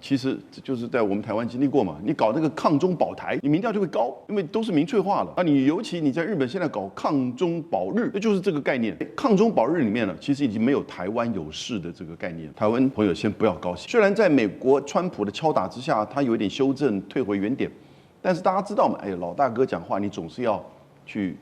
其实这就是在我们台湾经历过嘛，你搞那个抗中保台，你民调就会高，因为都是民粹化了。那你尤其你在日本现在搞抗中保日，那就是这个概念。抗中保日里面呢，其实已经没有台湾有事的这个概念。台湾朋友先不要高兴，虽然在美国川普的敲打之下，他有一点修正，退回原点，但是大家知道嘛，哎，老大哥讲话你总是要去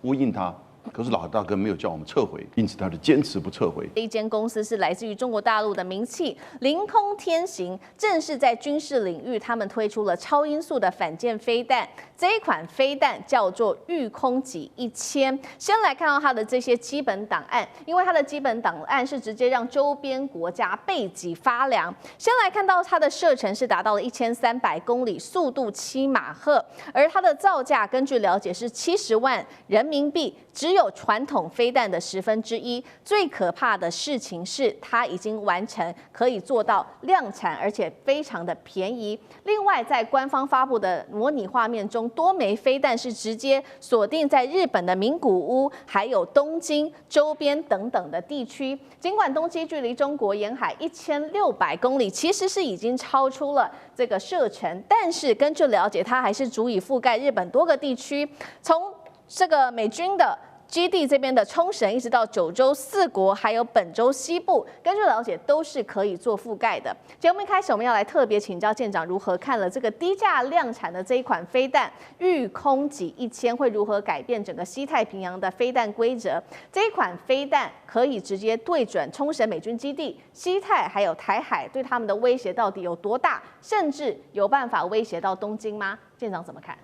呼应他。可是老大哥没有叫我们撤回，因此他就坚持不撤回。一间公司是来自于中国大陆的名气凌空天行，正是在军事领域，他们推出了超音速的反舰飞弹。这一款飞弹叫做御空己1000。先来看到它的这些基本档案，因为它的基本档案是直接让周边国家背脊发凉。先来看到它的射程是达到了1300公里，速度7马赫，而它的造价根据了解是70万人民币。只有传统飞弹的1/10。最可怕的事情是，它已经完成，可以做到量产，而且非常的便宜。另外，在官方发布的模拟画面中，多枚飞弹是直接锁定在日本的名古屋，还有东京周边等等的地区。尽管东京距离中国沿海1600公里，其实是已经超出了这个射程，但是根据了解，它还是足以覆盖日本多个地区。从这个美军的基地这边的冲绳，一直到九州4国，还有本州西部，根据了解都是可以做覆盖的。节目一开始，我们要来特别请教舰长如何看了这个低价量产的这一款飞弹御空己1000会如何改变整个西太平洋的飞弹规则？这一款飞弹可以直接对准冲绳美军基地、西太还有台海，对他们的威胁到底有多大？甚至有办法威胁到东京吗？舰长怎么看？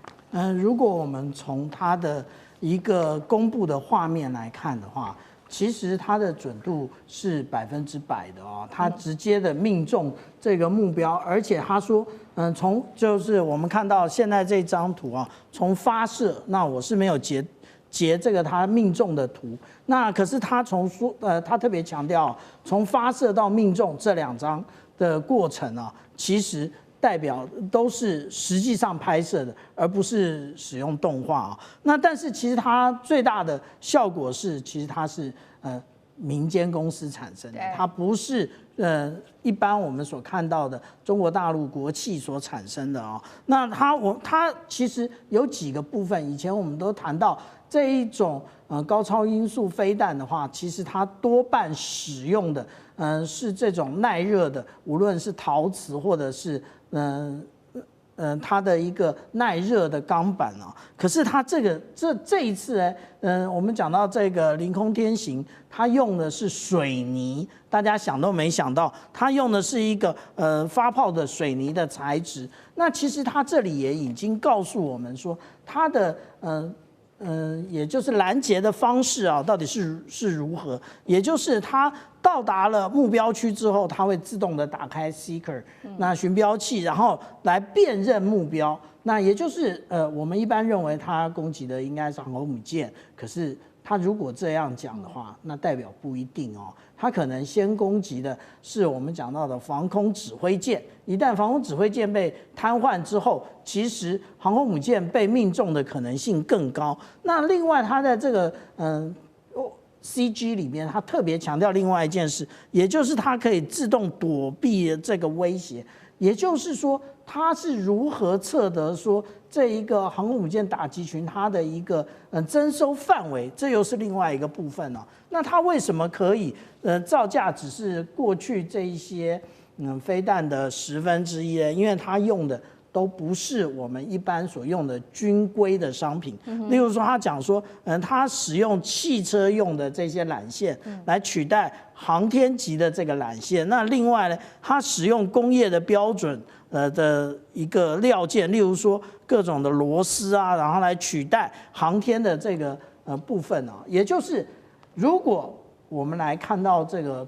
如果我们从它的一个公布的画面来看的话，其实它的准度是100%的哦，它直接的命中这个目标，而且他说，从就是我们看到现在这张图啊，从发射，那我是没有截这个它命中的图，那可是他他特别强调，从发射到命中这2张的过程啊，其实代表都是实际上拍摄的，而不是使用动画啊。那但是其实它最大的效果是，其实它是民间公司产生的，它不是一般我们所看到的中国大陆国企所产生的啊。那它其实有几个部分，以前我们都谈到这一种高超音速飞弹的话，其实它多半使用的是这种耐热的，无论是陶瓷或者是它的一个耐热的钢板啊。可是它这一次呢，我们讲到这个凌空天行，它用的是水泥，大家想都没想到，它用的是一个发泡的水泥的材质。那其实它这里也已经告诉我们说，它的也就是拦截的方式啊，到底是如何？也就是它到达了目标区之后，它会自动的打开 Seeker 那寻标器，然后来辨认目标。那也就是我们一般认为它攻击的应该是航空母舰，可是它如果这样讲的话，那代表不一定哦。它可能先攻击的是我们讲到的防空指挥舰，一旦防空指挥舰被瘫痪之后，其实航空母舰被命中的可能性更高。那另外，它在这个CG 里面，它特别强调另外一件事，也就是它可以自动躲避这个威胁。也就是说，它是如何测得说这一个航空母舰打击群它的一个征收范围，这又是另外一个部分哦。那它为什么可以造价只是过去这一些飞弹的1/10呢？因为它用的都不是我们一般所用的军规的商品。例如说，他讲说，他使用汽车用的这些缆线来取代航天级的这个缆线。那另外呢，他使用工业的标准的一个料件，例如说各种的螺丝啊，然后来取代航天的这个部分啊。也就是如果我们来看到这个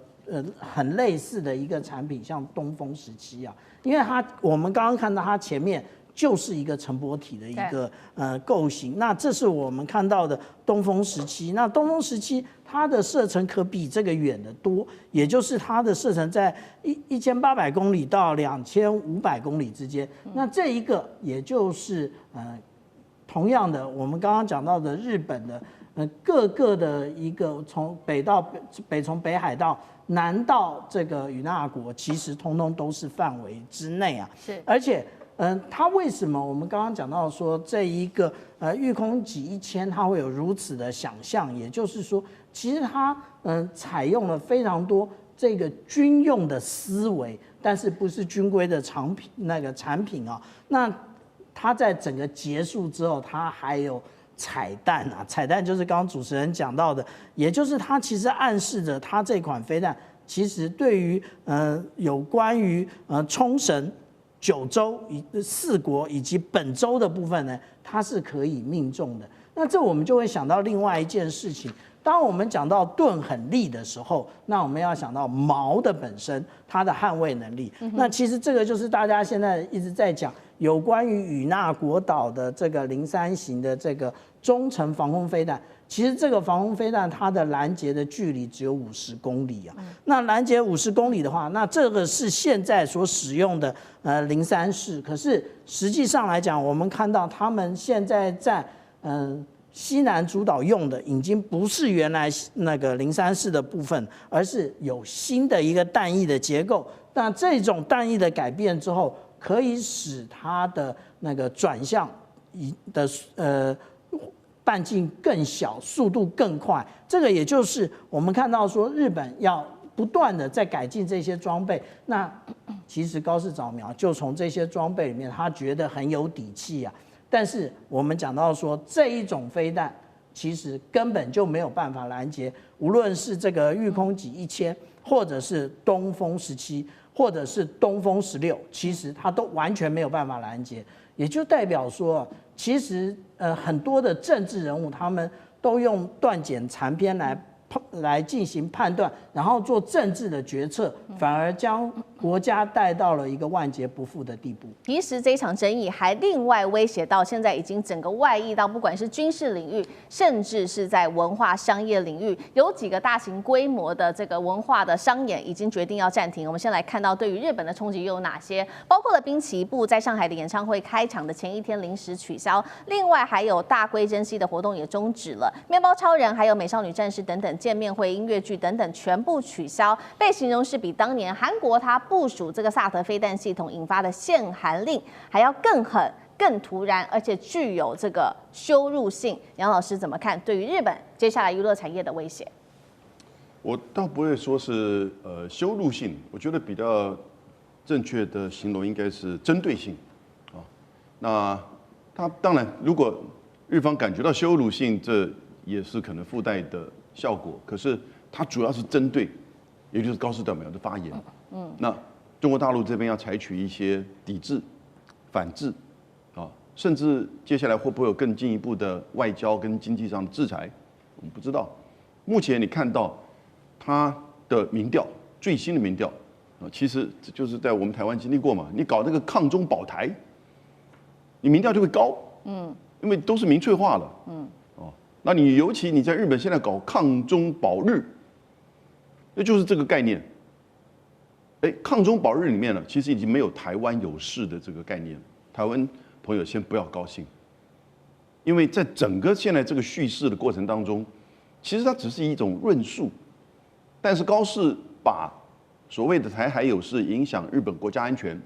很类似的一个产品，像东风17啊。因为我们刚刚看到它前面就是一个乘波体的一个构型，那这是我们看到的东风17。那东风17它的射程可比这个远得多，也就是它的射程在1800公里到2500公里之间。那这一个也就是同样的，我们刚刚讲到的日本的各个的一个从北海道南到这个与那国，其实通通都是范围之内啊。是，而且它为什么我们刚刚讲到说这一个御空级1000它会有如此的想象，也就是说，其实它采用了非常多这个军用的思维，但是不是军规的产品啊。那它在整个结束之后，它还有彩蛋啊，彩蛋就是刚刚主持人讲到的，也就是它其实暗示着它这款飞弹其实对于有关于冲绳、九州4国以及本州的部分呢，它是可以命中的。那这我们就会想到另外一件事情，当我们讲到盾很利的时候，那我们要想到矛的本身它的捍卫能力。那其实这个就是大家现在一直在讲有关于与那国岛的这个03型的这个中程防空飞弹。其实这个防空飞弹它的拦截的距离只有50公里啊。那拦截50公里的话，那这个是现在所使用的03式。可是实际上来讲，我们看到他们现在在西南诸岛用的已经不是原来那个03式的部分，而是有新的一个弹翼的结构。那这种弹翼的改变之后，可以使它的那个转向的半径更小，速度更快。这个也就是我们看到说日本要不断的在改进这些装备。那其实高市早苗就从这些装备里面，他觉得很有底气啊。但是我们讲到说这一种飞弹其实根本就没有办法拦截，无论是这个御空级1000，或者是东风17，或者是东风16，其实它都完全没有办法拦截。也就代表说，其实很多的政治人物他们都用断简残篇来进行判断，然后做政治的决策，反而将国家带到了一个万劫不复的地步。其实这场争议还另外威胁到现在已经整个外溢到不管是军事领域，甚至是在文化商业领域，有几个大型规模的这个文化的商演已经决定要暂停。我们先来看到对于日本的冲击又有哪些，包括了滨崎步在上海的演唱会开场的前一天临时取消，另外还有大龟珍稀的活动也终止了，面包超人还有美少女战士等等见面会、音乐剧等等全部取消，被形容是比当年韩国它部署这个萨德飞弹系统引发的限韩令还要更狠、更突然，而且具有这个羞辱性。杨老师怎么看对于日本接下来娱乐产业的威胁？我倒不会说是羞辱性，我觉得比较正确的形容应该是针对性啊。那他当然，如果日方感觉到羞辱性，这也是可能附带的效果。可是它主要是针对，也就是高市早苗的发言。那中国大陆这边要采取一些抵制、反制，啊，甚至接下来会不会有更进一步的外交跟经济上的制裁，我们不知道。目前你看到他的民调，最新的民调啊，其实就是在我们台湾经历过嘛，你搞那个抗中保台，你民调就会高，因为都是民粹化了，那你尤其你在日本现在搞抗中保日，那就是这个概念。抗中保日里面呢，其实已经没有台湾有事的这个概念。台湾朋友先不要高兴，因为在整个现在这个叙事的过程当中，其实它只是一种论述，但是高市把所谓的台海有事影响日本国家安全，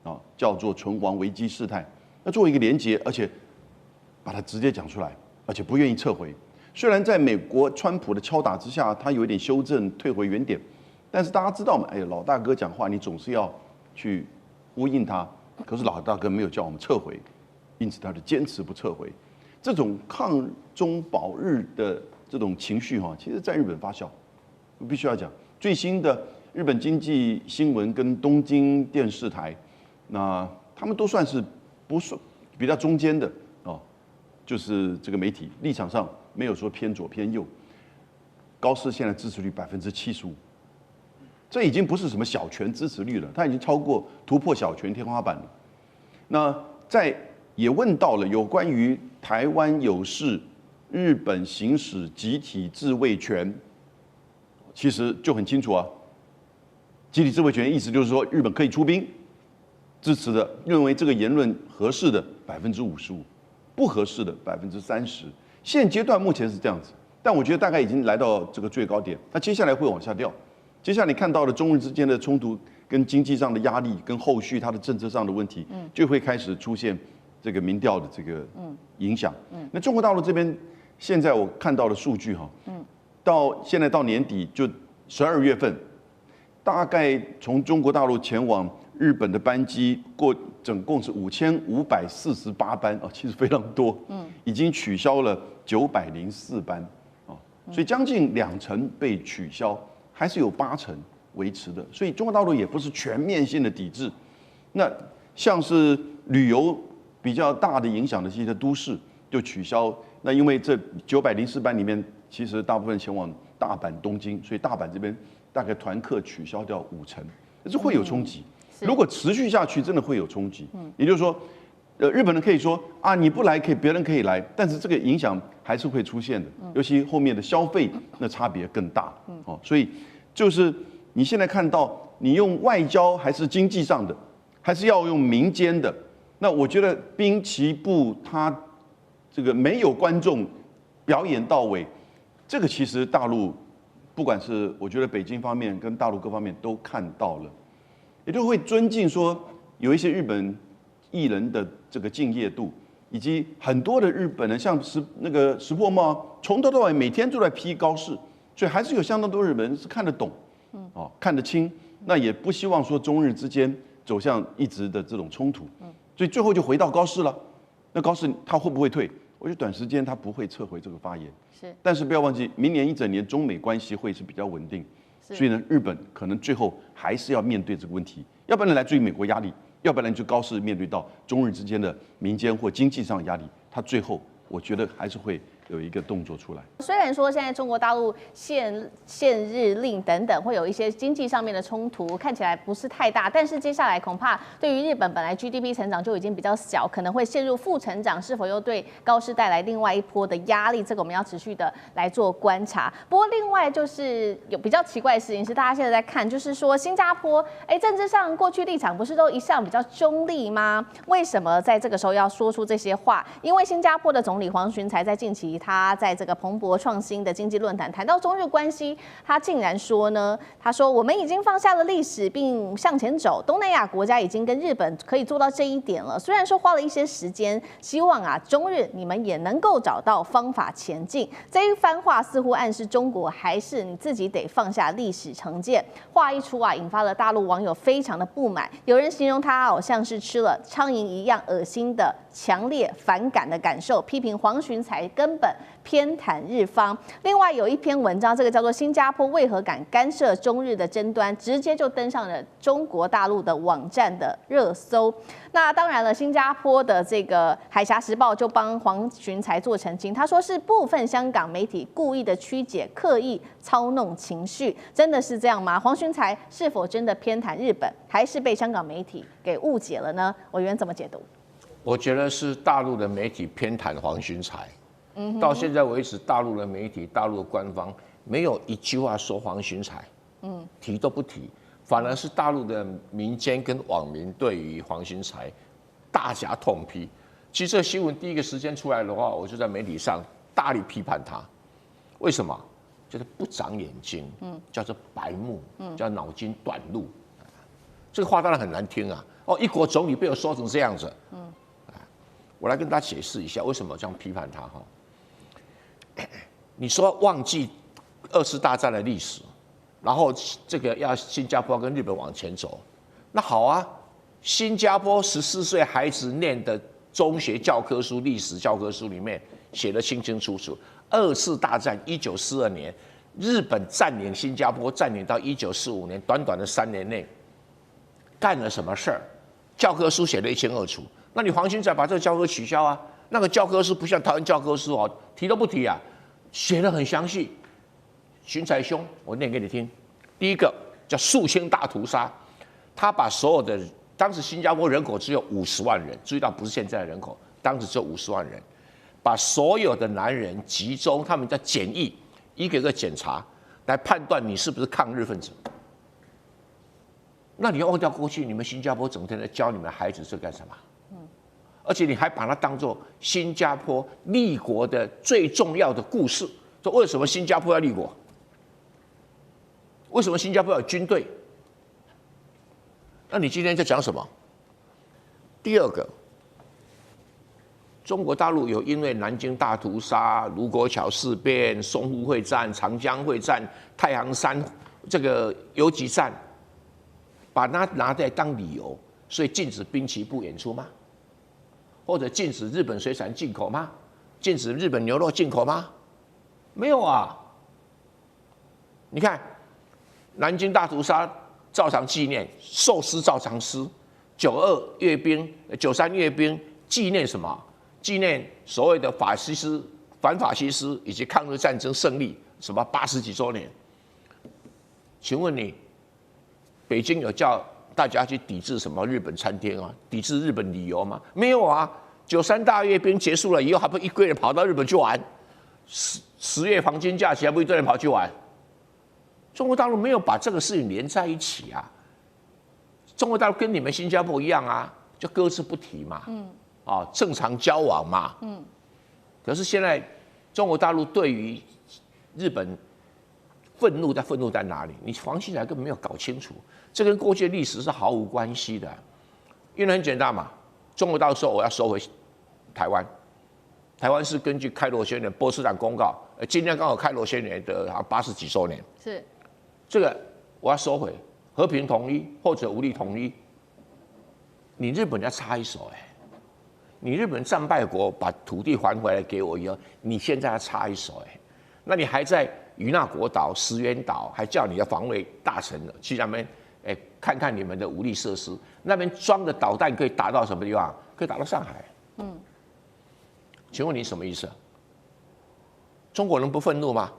啊，叫做存亡危机事态，那作为一个连结，而且把它直接讲出来。而且不愿意撤回，虽然在美国川普的敲打之下，他有一点修正，退回原点，但是大家知道嘛？老大哥讲话，你总是要去呼应他。可是老大哥没有叫我们撤回，因此他就坚持不撤回。这种抗中保日的这种情绪哈，其实在日本发酵。我必须要讲，最新的日本经济新闻跟东京电视台，那他们都算是不算比较中间的。就是这个媒体立场上没有说偏左偏右，高市现在支持率75%，这已经不是什么小权支持率了，它已经突破小权天花板了。那也问到了有关于台湾有事，日本行使集体自卫权，其实就很清楚啊。集体自卫权意思就是说日本可以出兵，支持的认为这个言论合适的55%。不合适的30%，现阶段目前是这样子，但我觉得大概已经来到这个最高点，那接下来会往下掉。接下来你看到的中日之间的冲突、跟经济上的压力、跟后续它的政策上的问题，就会开始出现这个民调的这个影响。那中国大陆这边现在我看到的数据哈，到现在到年底就12月份，大概从中国大陆前往日本的班机总共是5548班啊，其实非常多，已经取消了904班啊，所以将近20%被取消，还是有80%维持的，所以中国大陆也不是全面性的抵制。那像是旅游比较大的影响的这些都市就取消，那因为这904班里面，其实大部分前往大阪、东京，所以大阪这边大概团客取消掉50%，这会有冲击。如果持续下去，真的会有冲击。也就是说，日本人可以说啊，你不来可以，别人可以来，但是这个影响还是会出现的，尤其后面的消费那差别更大。哦，所以就是你现在看到，你用外交还是经济上的，还是要用民间的。那我觉得滨崎步他这个没有观众表演到位，这个其实大陆不管是我觉得北京方面跟大陆各方面都看到了。也就会尊敬说有一些日本艺人的这个敬业度，以及很多的日本人，像石破茂，从头到尾每天都在批高市，所以还是有相当多日本人是看得懂，看得清，那也不希望说中日之间走向一直的这种冲突，所以最后就回到高市了。那高市他会不会退？我觉得短时间他不会撤回这个发言，但是不要忘记，明年一整年中美关系会是比较稳定。所以呢，日本可能最后还是要面对这个问题，要不然来自于美国压力，要不然就高市面对到中日之间的民间或经济上的压力，它最后我觉得还是会有一个动作出来。虽然说现在中国大陆限日令等等会有一些经济上面的冲突，看起来不是太大，但是接下来恐怕对于日本本来 GDP 成长就已经比较小，可能会陷入负成长，是否又对高市带来另外一波的压力？这个我们要持续的来做观察。不过另外就是有比较奇怪的事情是，大家现在在看，就是说新加坡，政治上过去立场不是都一向比较中立吗？为什么在这个时候要说出这些话？因为新加坡的总理黄循财在近期他在这个彭博创新的经济论坛谈到中日关系，他竟然说呢，他说我们已经放下了历史并向前走，东南亚国家已经跟日本可以做到这一点了。虽然说花了一些时间，希望中日你们也能够找到方法前进。这一番话似乎暗示中国还是你自己得放下历史成见。话一出引发了大陆网友非常的不满，有人形容他好像是吃了苍蝇一样恶心的强烈反感的感受，批评黄循财根本偏袒日方。另外有一篇文章，这个叫做《新加坡为何敢干涉中日的争端》，直接就登上了中国大陆的网站的热搜。那当然了，新加坡的这个《海峡时报》就帮黄循财做澄清，他说是部分香港媒体故意的曲解、刻意操弄情绪，真的是这样吗？黄循财是否真的偏袒日本，还是被香港媒体给误解了呢？委员怎么解读？我觉得是大陆的媒体偏袒黄循财。到现在为止，大陆的媒体、大陆的官方没有一句话说黄循财，提都不提，反而是大陆的民间跟网民对于黄循财大加痛批。其实这新闻第一个时间出来的话，我就在媒体上大力批判他。为什么？就是不长眼睛，叫做白目，叫脑筋短路。这个话当然很难听啊！一国总理被我说成这样子，我来跟大家解释一下为什么这样批判他哈。你说忘记2次大战的历史，然后这个要新加坡跟日本往前走，那好啊，新加坡14岁孩子念的中学教科书、历史教科书里面写得清清楚楚，2次大战1942年，日本占领新加坡，占领到1945年，短短的3年内干了什么事儿，教科书写得一清二楚。那你黄循财把这个教科取消啊？那个教科书不像台湾教科书提都不提啊，写得很详细。循财兄，我念给你听。第一个叫肃清大屠杀，他把所有的当时新加坡人口只有50万人，注意到不是现在的人口，当时只有50万人，把所有的男人集中，他们叫检疫，一个个检查，来判断你是不是抗日分子。那你要忘掉过去，你们新加坡整天在教你们孩子是干什么？而且你还把它当作新加坡立国的最重要的故事。说为什么新加坡要立国？为什么新加坡有军队？那你今天在讲什么？第二个，中国大陆有因为南京大屠杀、卢沟桥事变、淞沪会战、长江会战、太行山这个游击战，把它拿来当理由，所以禁止滨崎步演出吗？或者禁止日本水产进口吗？禁止日本牛肉进口吗？没有啊！你看，南京大屠杀照常纪念，寿司照常吃，92阅兵、93阅兵纪念什么？纪念所谓的反法西斯以及抗日战争胜利，什么80几周年？请问你，北京有叫大家去抵制什么日本餐厅啊？抵制日本旅游吗？没有啊！93大阅兵结束了以后，还不一堆人跑到日本去玩？10月黄金假期还不一堆人跑去玩？中国大陆没有把这个事情连在一起啊！中国大陆跟你们新加坡一样啊，就搁置不提嘛。正常交往嘛。可是现在中国大陆对于日本愤怒在哪里？你黄熙来根本没有搞清楚，这跟过去的历史是毫无关系的。因为很简单嘛，中国大陆说我要收回台湾，台湾是根据开罗宣言、波茨坦公告，今天刚好开罗宣言的80几周年，是这个我要收回，和平统一或者武力统一，你日本要插一手你日本战败国把土地还回来给我以后，你现在要插一手那你还在与那国岛、石垣岛，还叫你的防卫大臣去那边看看你们的武力设施，那边装的导弹可以打到什么地方？可以打到上海。请问你什么意思？中国人不愤怒吗？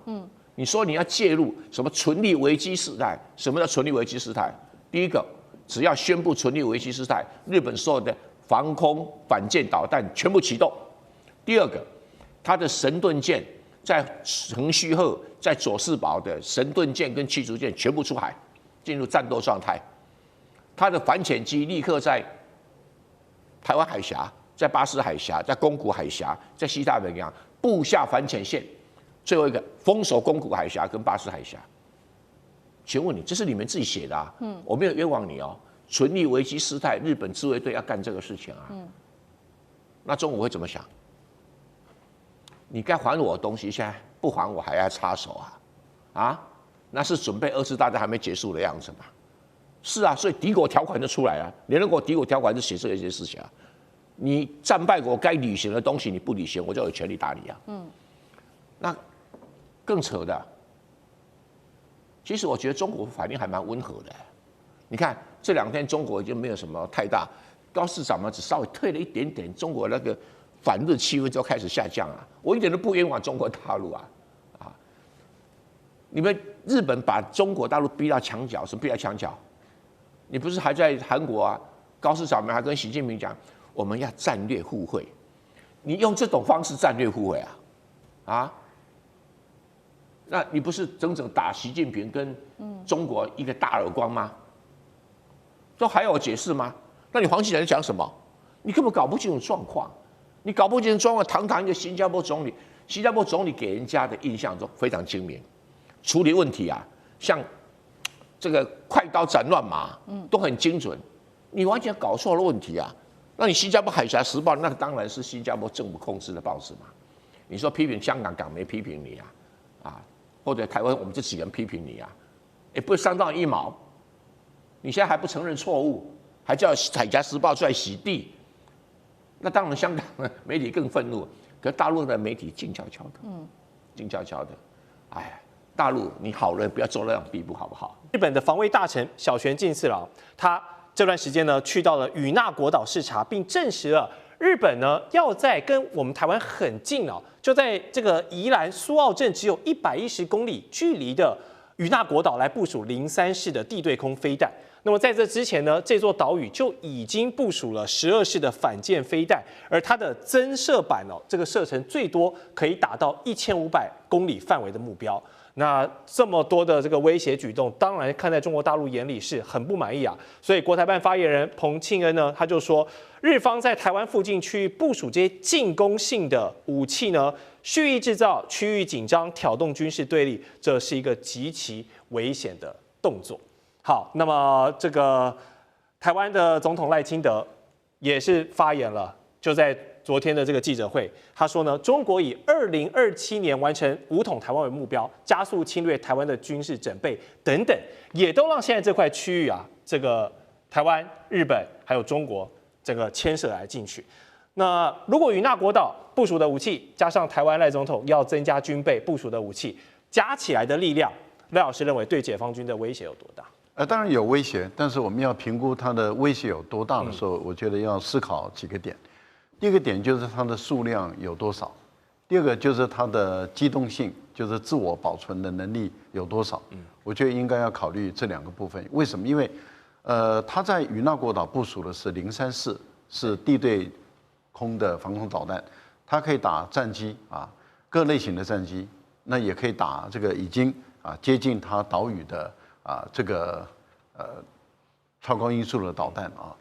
你说你要介入什么存立危机事态？什么叫存立危机事态？第一个，只要宣布存立危机事态，日本所有的防空反舰导弹全部启动。第二个，它的神盾舰在横须贺、在佐世保的神盾舰跟驱逐舰全部出海，进入战斗状态。它的反潜机立刻在台湾海峡、在巴士海峡、在宫古海峡、在西太平洋布下反潜线。最后一个，封锁宫古海峡跟巴士海峡。请问你，这是你们自己写的我没有冤枉你哦。存立危机事态，日本自卫队要干这个事情那中国会怎么想？你该还我的东西，现在不还我还要插手那是准备2次大战还没结束的样子嘛？是啊，所以敌国条款就出来了，联合国敌国条款就写这些事情你战败国该履行的东西你不履行，我就有权利打你那更扯的，其实我觉得中国反应还蛮温和的。你看这2天中国已经没有什么太大，高市长嘛只稍微退了一点点，中国那个反日气氛就开始下降了。我一点都不冤枉中国大陆你们日本把中国大陆逼到墙角，什么逼到墙角？你不是还在韩国高市长们还跟习近平讲，我们要战略互惠，你用这种方式战略互惠那你不是整整打习近平跟中国一个大耳光吗？都还有解释吗？那你黄熙来讲什么？你根本搞不清楚状况，你搞不清楚状况，堂堂一个新加坡总理，新加坡总理给人家的印象中非常精明，处理问题像这个快刀斩乱麻，都很精准。你完全搞错了问题那你新加坡海峡时报，那当然是新加坡政府控制的报纸嘛。你说批评香港，港媒批评你或者台湾我们这几个人批评你也不会伤到1毛。你现在还不承认错误，还叫海峡时报出来洗地，那当然香港的媒体更愤怒。可是大陆的媒体静悄悄的，静悄悄的。大陆你好人不要做那样地步好不好？日本的防卫大臣小泉进次郎，他这段时间呢去到了与那国岛视察，并证实了日本呢要在跟我们台湾很近就在这个宜兰苏澳镇只有110公里距离的与那国岛来部署03式的地对空飞弹。那么在这之前呢，这座岛屿就已经部署了12式的反舰飞弹，而它的增射版这个射程最多可以打到1500公里范围的目标。那这么多的这个威胁举动，当然看在中国大陆眼里是很不满意啊。所以国台办发言人彭庆恩呢，他就说，日方在台湾附近区域部署这些进攻性的武器呢，蓄意制造区域紧张，挑动军事对立，这是一个极其危险的动作。好，那么这个台湾的总统赖清德也是发言了，就在昨天的这个记者会，他说呢，中国以2027年完成武统台湾为目标，加速侵略台湾的军事准备等等，也都让现在这块区域啊，这个台湾、日本还有中国整个牵涉来进去。那如果与那国岛部署的武器，加上台湾赖总统要增加军备部署的武器，加起来的力量，赖老师认为对解放军的威胁有多大？当然有威胁，但是我们要评估它的威胁有多大的时候，我觉得要思考几个点。第一个点就是它的数量有多少，第二个就是它的机动性，就是自我保存的能力有多少。我觉得应该要考虑这两个部分。为什么？因为它在与那国岛部署的是034，是地对空的防空导弹，它可以打战机啊，各类型的战机，那也可以打这个已经接近它岛屿的这个超高音速的导弹啊。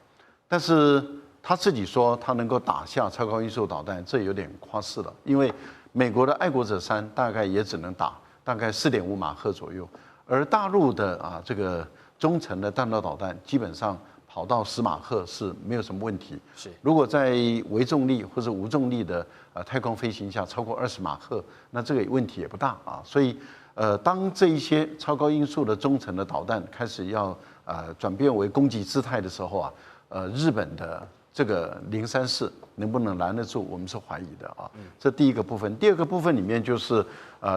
但是他自己说他能够打下超高音速导弹，这有点夸饰了，因为美国的爱国者3大概也只能打大概4.5马赫左右，而大陆的这个中程的弹道导弹基本上跑到10马赫是没有什么问题。是，如果在微重力或者无重力的太空飞行下超过20马赫，那这个问题也不大啊。所以当这一些超高音速的中程的导弹开始要转变为攻击姿态的时候啊，日本的这个034能不能拦得住，我们是怀疑的啊。这第一个部分。第二个部分里面就是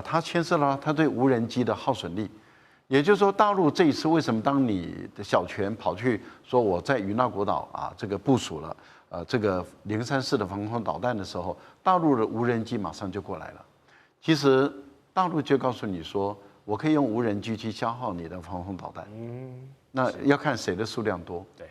它牵涉到它对无人机的耗损力，也就是说，大陆这一次为什么当你的小泉跑去说我在与那国岛这个部署了这个034的防空导弹的时候，大陆的无人机马上就过来了。其实大陆就告诉你说，我可以用无人机去消耗你的防空导弹。那要看谁的数量多。对。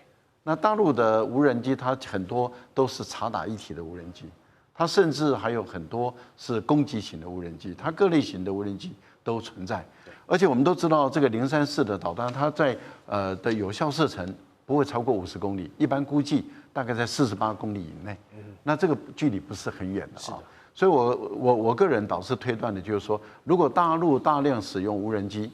那大陆的无人机，它很多都是察打一体的无人机，它甚至还有很多是攻击型的无人机，它各类型的无人机都存在。而且我们都知道，这个034的导弹，它在的有效射程不会超过50公里，一般估计大概在48公里以内。那这个距离不是很远的啊。所以我个人导师推断的就是说，如果大陆大量使用无人机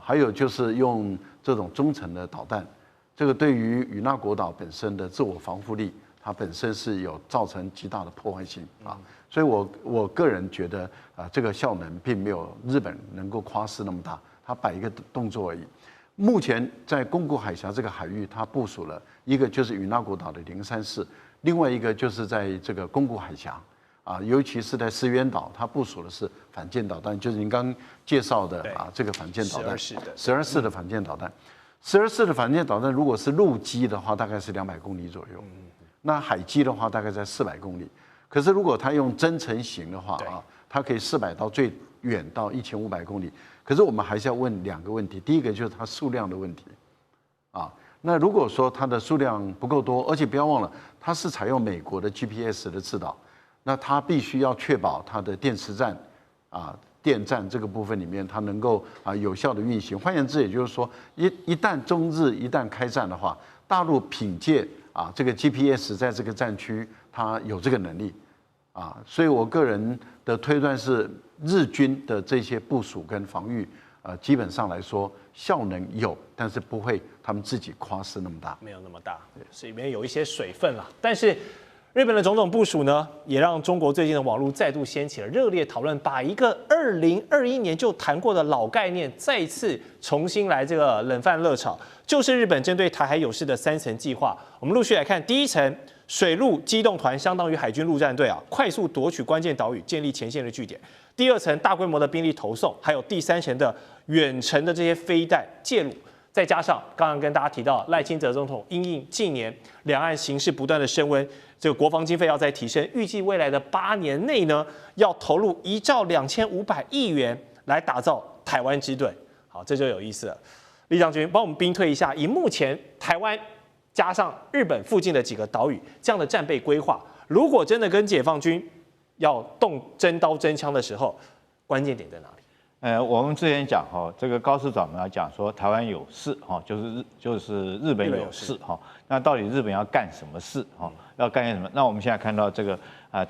还有就是用这种中程的导弹。这个对于与那国岛本身的自我防护力，它本身是有造成极大的破坏性啊，所以我个人觉得这个效能并没有日本能够夸饰那么大，它摆一个动作而已。目前在宫古海峡这个海域，它部署了一个就是与那国岛的034，另外一个就是在这个宫古海峡尤其是在石垣岛，它部署的是反舰导弹，就是您刚介绍的这个反舰导弹，12式的反舰导弹。12式的反舰导弹，如果是陆基的话，大概是200公里左右；那海基的话，大概在400公里。可是如果它用增程型的话它可以400到最远到1500公里。可是我们还是要问2个问题，第一个就是它数量的问题那如果说它的数量不够多，而且不要忘了，它是采用美国的 GPS 的制导，那它必须要确保它的电池站电站这个部分里面，它能够有效的运行。换言之，也就是说，一旦中日一旦开战的话，大陆凭借这个 GPS 在这个战区，它有这个能力所以我个人的推断是，日军的这些部署跟防御，基本上来说效能有，但是不会他们自己夸饰那么大，没有那么大，是里面有一些水分啦。但是日本的种种部署呢，也让中国最近的网络再度掀起了热烈讨论，把一个2021年就谈过的老概念再次重新来这个冷饭热炒，就是日本针对台海有事的3层计划。我们陆续来看，第一层，水陆机动团相当于海军陆战队快速夺取关键岛屿，建立前线的据点。第二层，大规模的兵力投送，还有第3层的远程的这些飞弹介入。再加上刚刚跟大家提到，赖清德总统因应近年两岸形势不断的升温，这个国防经费要再提升，预计未来的8年内呢，要投入1兆2500亿元来打造台湾之盾。好，这就有意思了。李将军，帮我们兵推一下，以目前台湾加上日本附近的几个岛屿这样的战备规划，如果真的跟解放军要动真刀真枪的时候，关键点在哪里？我们之前讲哈，这个高市长要讲说台湾有事哈，就是日本有事哈。那到底日本要干什么事哈？要干些什么？那我们现在看到这个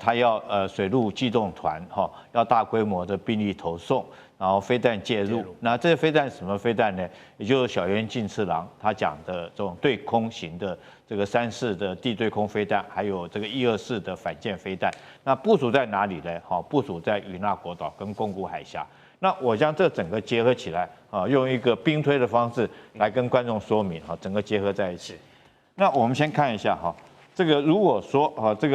他要水陆机动团哈，要大规模的兵力投送，然后飞弹介入。那这些飞弹什么飞弹呢？也就是小渊进次郎他讲的这种对空型的这个3式的地对空飞弹，还有这个124的反舰飞弹。那部署在哪里呢？好，部署在与那国岛跟宫古海峡。那我将这整个结合起来啊，用一个兵推的方式来跟观众说明哈，整个结合在一起。那我们先看一下哈，这个如果说啊，这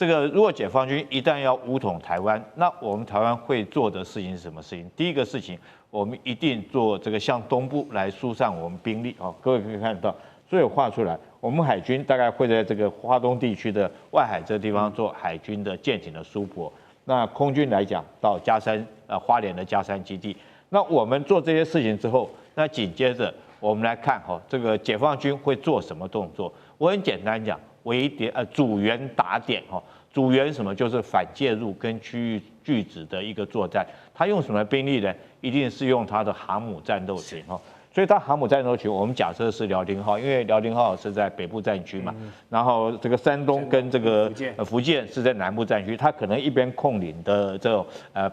个如果解放军一旦要武统台湾，那我们台湾会做的事情是什么事情？第一个事情，我们一定做这个向东部来疏散我们兵力啊。各位可以看到，所以画出来，我们海军大概会在这个花东地区的外海这个地方做海军的舰艇的输泊。那空军来讲，到嘉山花莲的嘉山基地。那我们做这些事情之后，那紧接着我们来看哈，这个解放军会做什么动作？我很简单讲，主援打点哈，主援什么？就是反介入跟区域拒止的一个作战。他用什么兵力呢？一定是用他的航母战斗群哈。所以它航母战斗群，我们假设是辽宁号，因为辽宁号是在北部战区嘛，然后这个山东跟这个福建是在南部战区，它可能一边控领的这种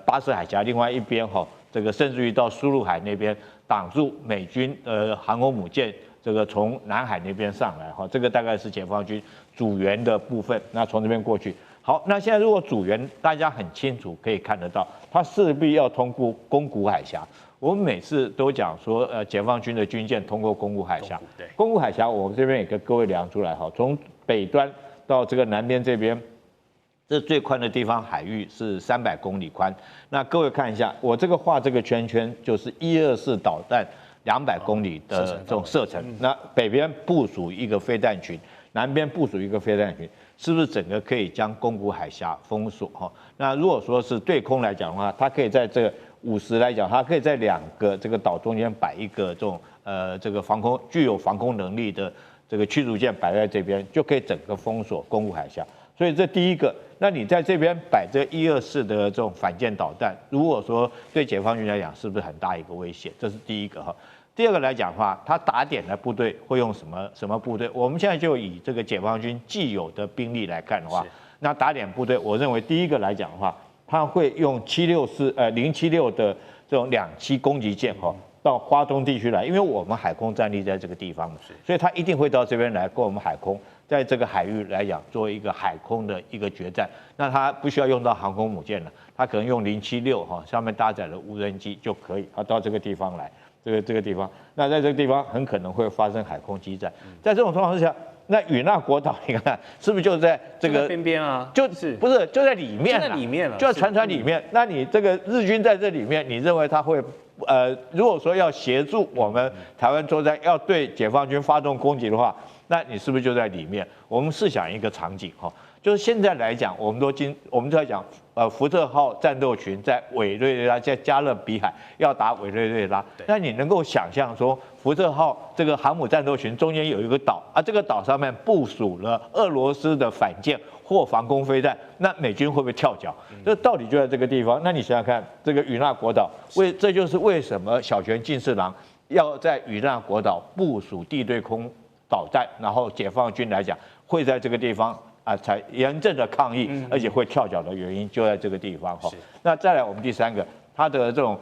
巴士海峡，另外一边哈这个甚至于到苏禄海那边挡住美军航空母舰这个从南海那边上来哈，这个大概是解放军主援的部分，那从这边过去。好，那现在如果主援大家很清楚可以看得到，它势必要通过宫古海峡。我们每次都讲说，解放军的军舰通过宫古海峡，宫古海峡我们这边也跟各位量出来哈，从北端到这个南边这边，这最宽的地方海域是300公里宽。那各位看一下，我这个画这个圈圈就是124导弹200公里的这种射程。那北边部署一个飞弹群，南边部署一个飞弹群，是不是整个可以将宫古海峡封锁哈？那如果说是对空来讲的话，它可以在这个50来讲，它可以在2个这个岛中间摆一个这种这个具有防空能力的这个驱逐舰摆在这边，就可以整个封锁宫古海峡。所以这第一个，那你在这边摆这124的这种反舰导弹，如果说对解放军来讲，是不是很大一个威胁？这是第一个哈。第二个来讲的话，它打点的部队会用什么部队？我们现在就以这个解放军既有的兵力来看的话，那打点部队，我认为第一个来讲的话，他会用076的这种2栖攻击舰哈，到花东地区来，因为我们海空战力在这个地方，所以他一定会到这边来跟我们海空，在这个海域来讲做一个海空的一个决战。那他不需要用到航空母舰了，他可能用076哈，上面搭载了无人机就可以，他到这个地方来，这个地方，那在这个地方很可能会发生海空激战。在这种状况之下，那与那国岛，你看是不是就在这个边边啊？就是不是就在里面？就在里面了，就在船里面。那你这个日军在这里面，你认为他会如果说要协助我们台湾作战，要对解放军发动攻击的话，那你是不是就在里面？我们试想一个场景哈，就是现在来讲，我们都在讲福特号战斗群在委内瑞拉，在加勒比海要打委内瑞拉，那你能够想象说福特号这个航母战斗群中间有一个岛啊，这个岛上面部署了俄罗斯的反舰或防空飞弹，那美军会不会跳脚？这道理就在这个地方。那你想想看，这个与那国岛，这就是为什么小泉进次郎要在与那国岛部署地对空导弹，然后解放军来讲会在这个地方才严正的抗议，而且会跳脚的原因就在这个地方哈。那再来我们第三个，它的这种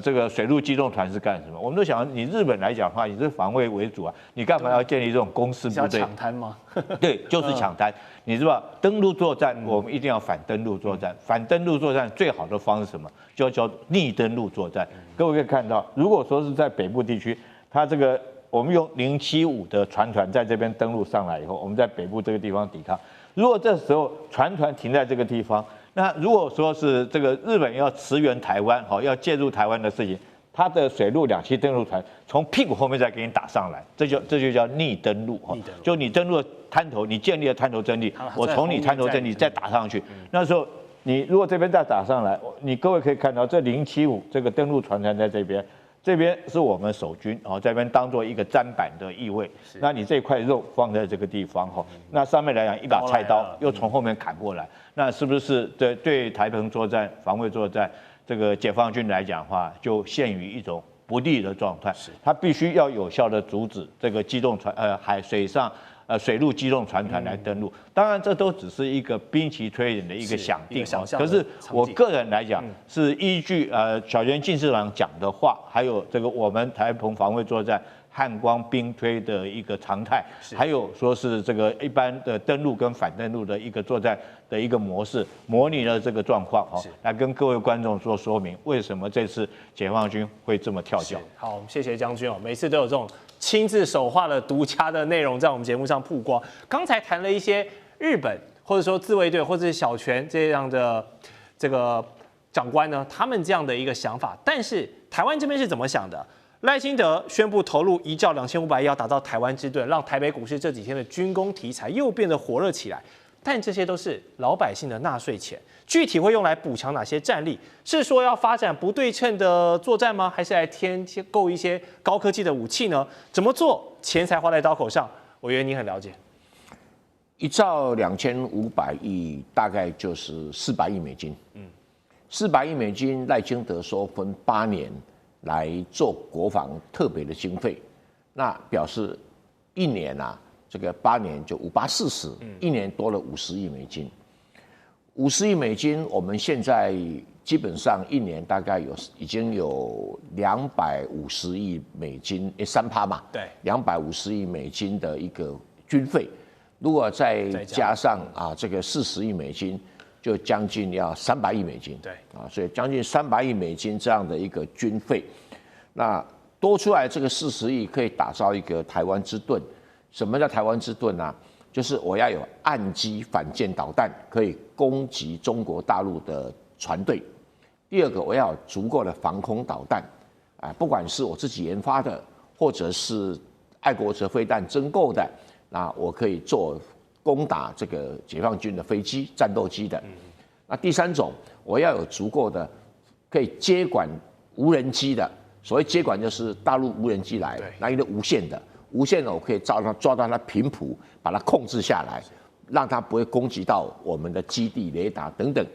这个水陆机动团是干什么？我们都想，你日本来讲的话，你是防卫为主啊，你干嘛要建立这种公司部队？抢滩吗？对，就是抢滩。你知道登陆作战，我们一定要反登陆作战。反登陆作战最好的方式是什么？就叫逆登陆作战。各位可以看到，如果说是在北部地区，它这个我们用075的船团在这边登陆上来以后，我们在北部这个地方抵抗。如果这时候船团停在这个地方，那如果说是这个日本要驰援台湾，要介入台湾的事情，它的水陆2栖登陆船从屁股后面再给你打上来，这就叫逆登陆哈，就你登陆滩头，你建立了滩头阵地，我从你滩头阵地再打上去，那时候你如果这边再打上来，你各位可以看到这075这个登陆船在这边。这边是我们守军这边当做一个砧板的意味。那你这块肉放在这个地方那上面来讲一把菜刀又从后面砍过来，那是不是对台澎作战、防卫作战这个解放军来讲的话，就陷于一种不利的状态，它必须要有效的阻止这个机动船水陆机动船团来登陆。当然，这都只是一个兵棋推演的一个想定，可是我个人来讲，是依据小泉进次郎讲的话，还有这个我们台澎防卫作战汉光兵推的一个常态，还有说是这个一般的登陆跟反登陆的一个作战的一个模式，模拟了这个状况来跟各位观众做说明，为什么这次解放军会这么跳脚。好，谢谢将军哦，每次都有这种亲自手画的独家的内容在我们节目上曝光。刚才谈了一些日本或者说自卫队或者是小泉这样的这个长官呢，他们这样的一个想法，但是台湾这边是怎么想的？赖清德宣布投入1兆2500亿，要打造台湾之盾，让台北股市这几天的军工题材又变得火热起来。但这些都是老百姓的纳税钱，具体会用来补强哪些战力？是说要发展不对称的作战吗？还是来添购一些高科技的武器呢？怎么做钱才花在刀口上？我以为你很了解。1兆2500亿大概就是400亿美金。400亿美金，赖清德说分8年来做国防特别的经费，那表示1年啊，这个8年就5840，1年多了50亿美金。50亿美金，我们现在基本上1年大概已经有250亿美金，3%嘛，对，250亿美金的一个军费，如果再加上这个40亿美金，就将近要300亿美金，对啊，所以将近300亿美金这样的一个军费，那多出来这个40亿可以打造一个台湾之盾。什么叫台湾之盾呢？就是我要有岸基反舰导弹，可以攻击中国大陆的船队。第二个，我要有足够的防空导弹，不管是我自己研发的，或者是爱国者飞弹增购的，那我可以做攻打这个解放军的飞机、战斗机的。那第三种，我要有足够的可以接管无人机的。所谓接管，就是大陆无人机来，那一个无线的。无线的我可以抓到它频谱，把它控制下来，让它不会攻击到我们的基地、雷达等等，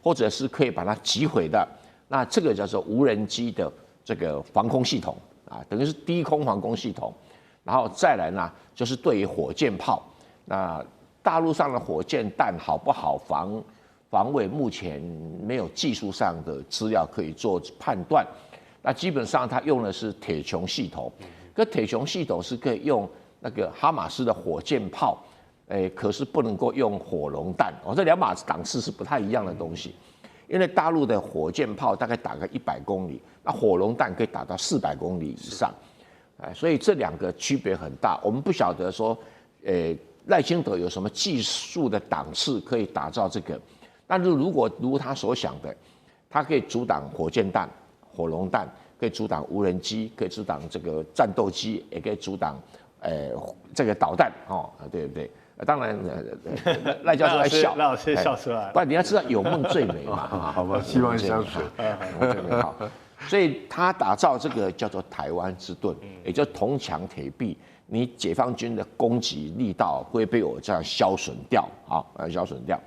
或者是可以把它击毁的。那这个叫做无人机的这个防空系统等于是低空防空系统。然后再来呢，就是对于火箭炮，那大陆上的火箭弹好不好防卫，目前没有技术上的资料可以做判断。那基本上它用的是铁穹系统。可铁穹系统是可以用那个哈马斯的火箭炮，可是不能够用火龙弹这2码档次是不太一样的东西。因为大陆的火箭炮大概打个100公里，那火龙弹可以打到400公里以上，所以这2个区别很大。我们不晓得说，赖清德有什么技术的档次可以打造这个，但是如他所想的，他可以阻挡火箭弹、火龙弹。可以阻挡无人机，可以阻挡这个战斗机，也可以阻挡这个导弹对不对？当然，赖教授在笑，赖老师笑出来了。不然你要知道有梦最美嘛，好吧，希望相随。最美好，所以他打造这个叫做台湾之盾，也就铜墙铁壁，你解放军的攻击力道会被我这样消损掉消损掉。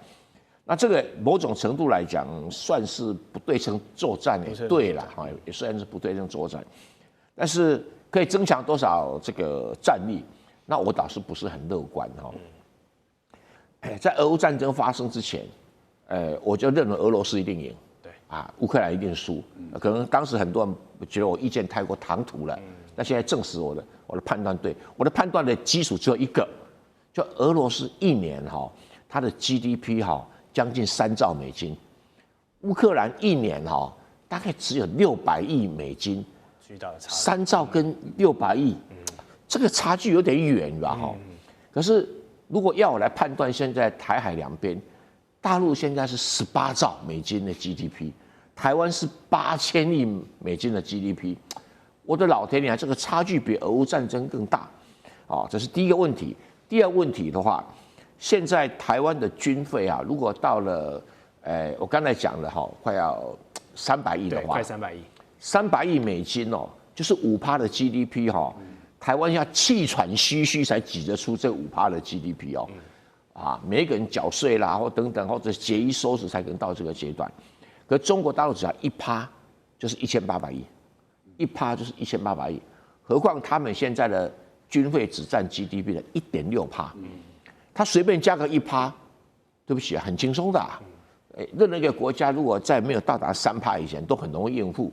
那这个某种程度来讲，算是不对称作战也对了也算是不对称作战，但是可以增强多少这个战力？那我倒是不是很乐观在俄乌战争发生之前，我就认为俄罗斯一定赢，对乌克兰一定输。可能当时很多人觉得我意见太过唐突了，那现在证实我的判断对。我的判断的基础只有一个，就俄罗斯1年它的 GDP 将近3兆美金，乌克兰1年大概只有600亿美金，巨大的差，3兆跟600亿，这个差距有点远吧可是如果要我来判断，现在台海两边，大陆现在是18兆美金的 GDP， 台湾是8000亿美金的 GDP， 我的老天爷，这个差距比俄乌战争更大这是第一个问题。第二个问题的话，现在台湾的军费如果到了，我刚才讲了快要300亿的话，快300亿，300亿美金就是5%的 GDP 台湾要气喘吁吁才挤得出这5%的 GDP 每一个人缴税啦或等等，或者节衣缩食才能到这个阶段。可中国大陆只要1%就是1800亿，1%就是1800亿，何况他们现在的军费只占 GDP 的1.6%，他随便加个1%，对不起，很轻松的啊。任何一个国家如果在没有到达3%以前，都很容易应付。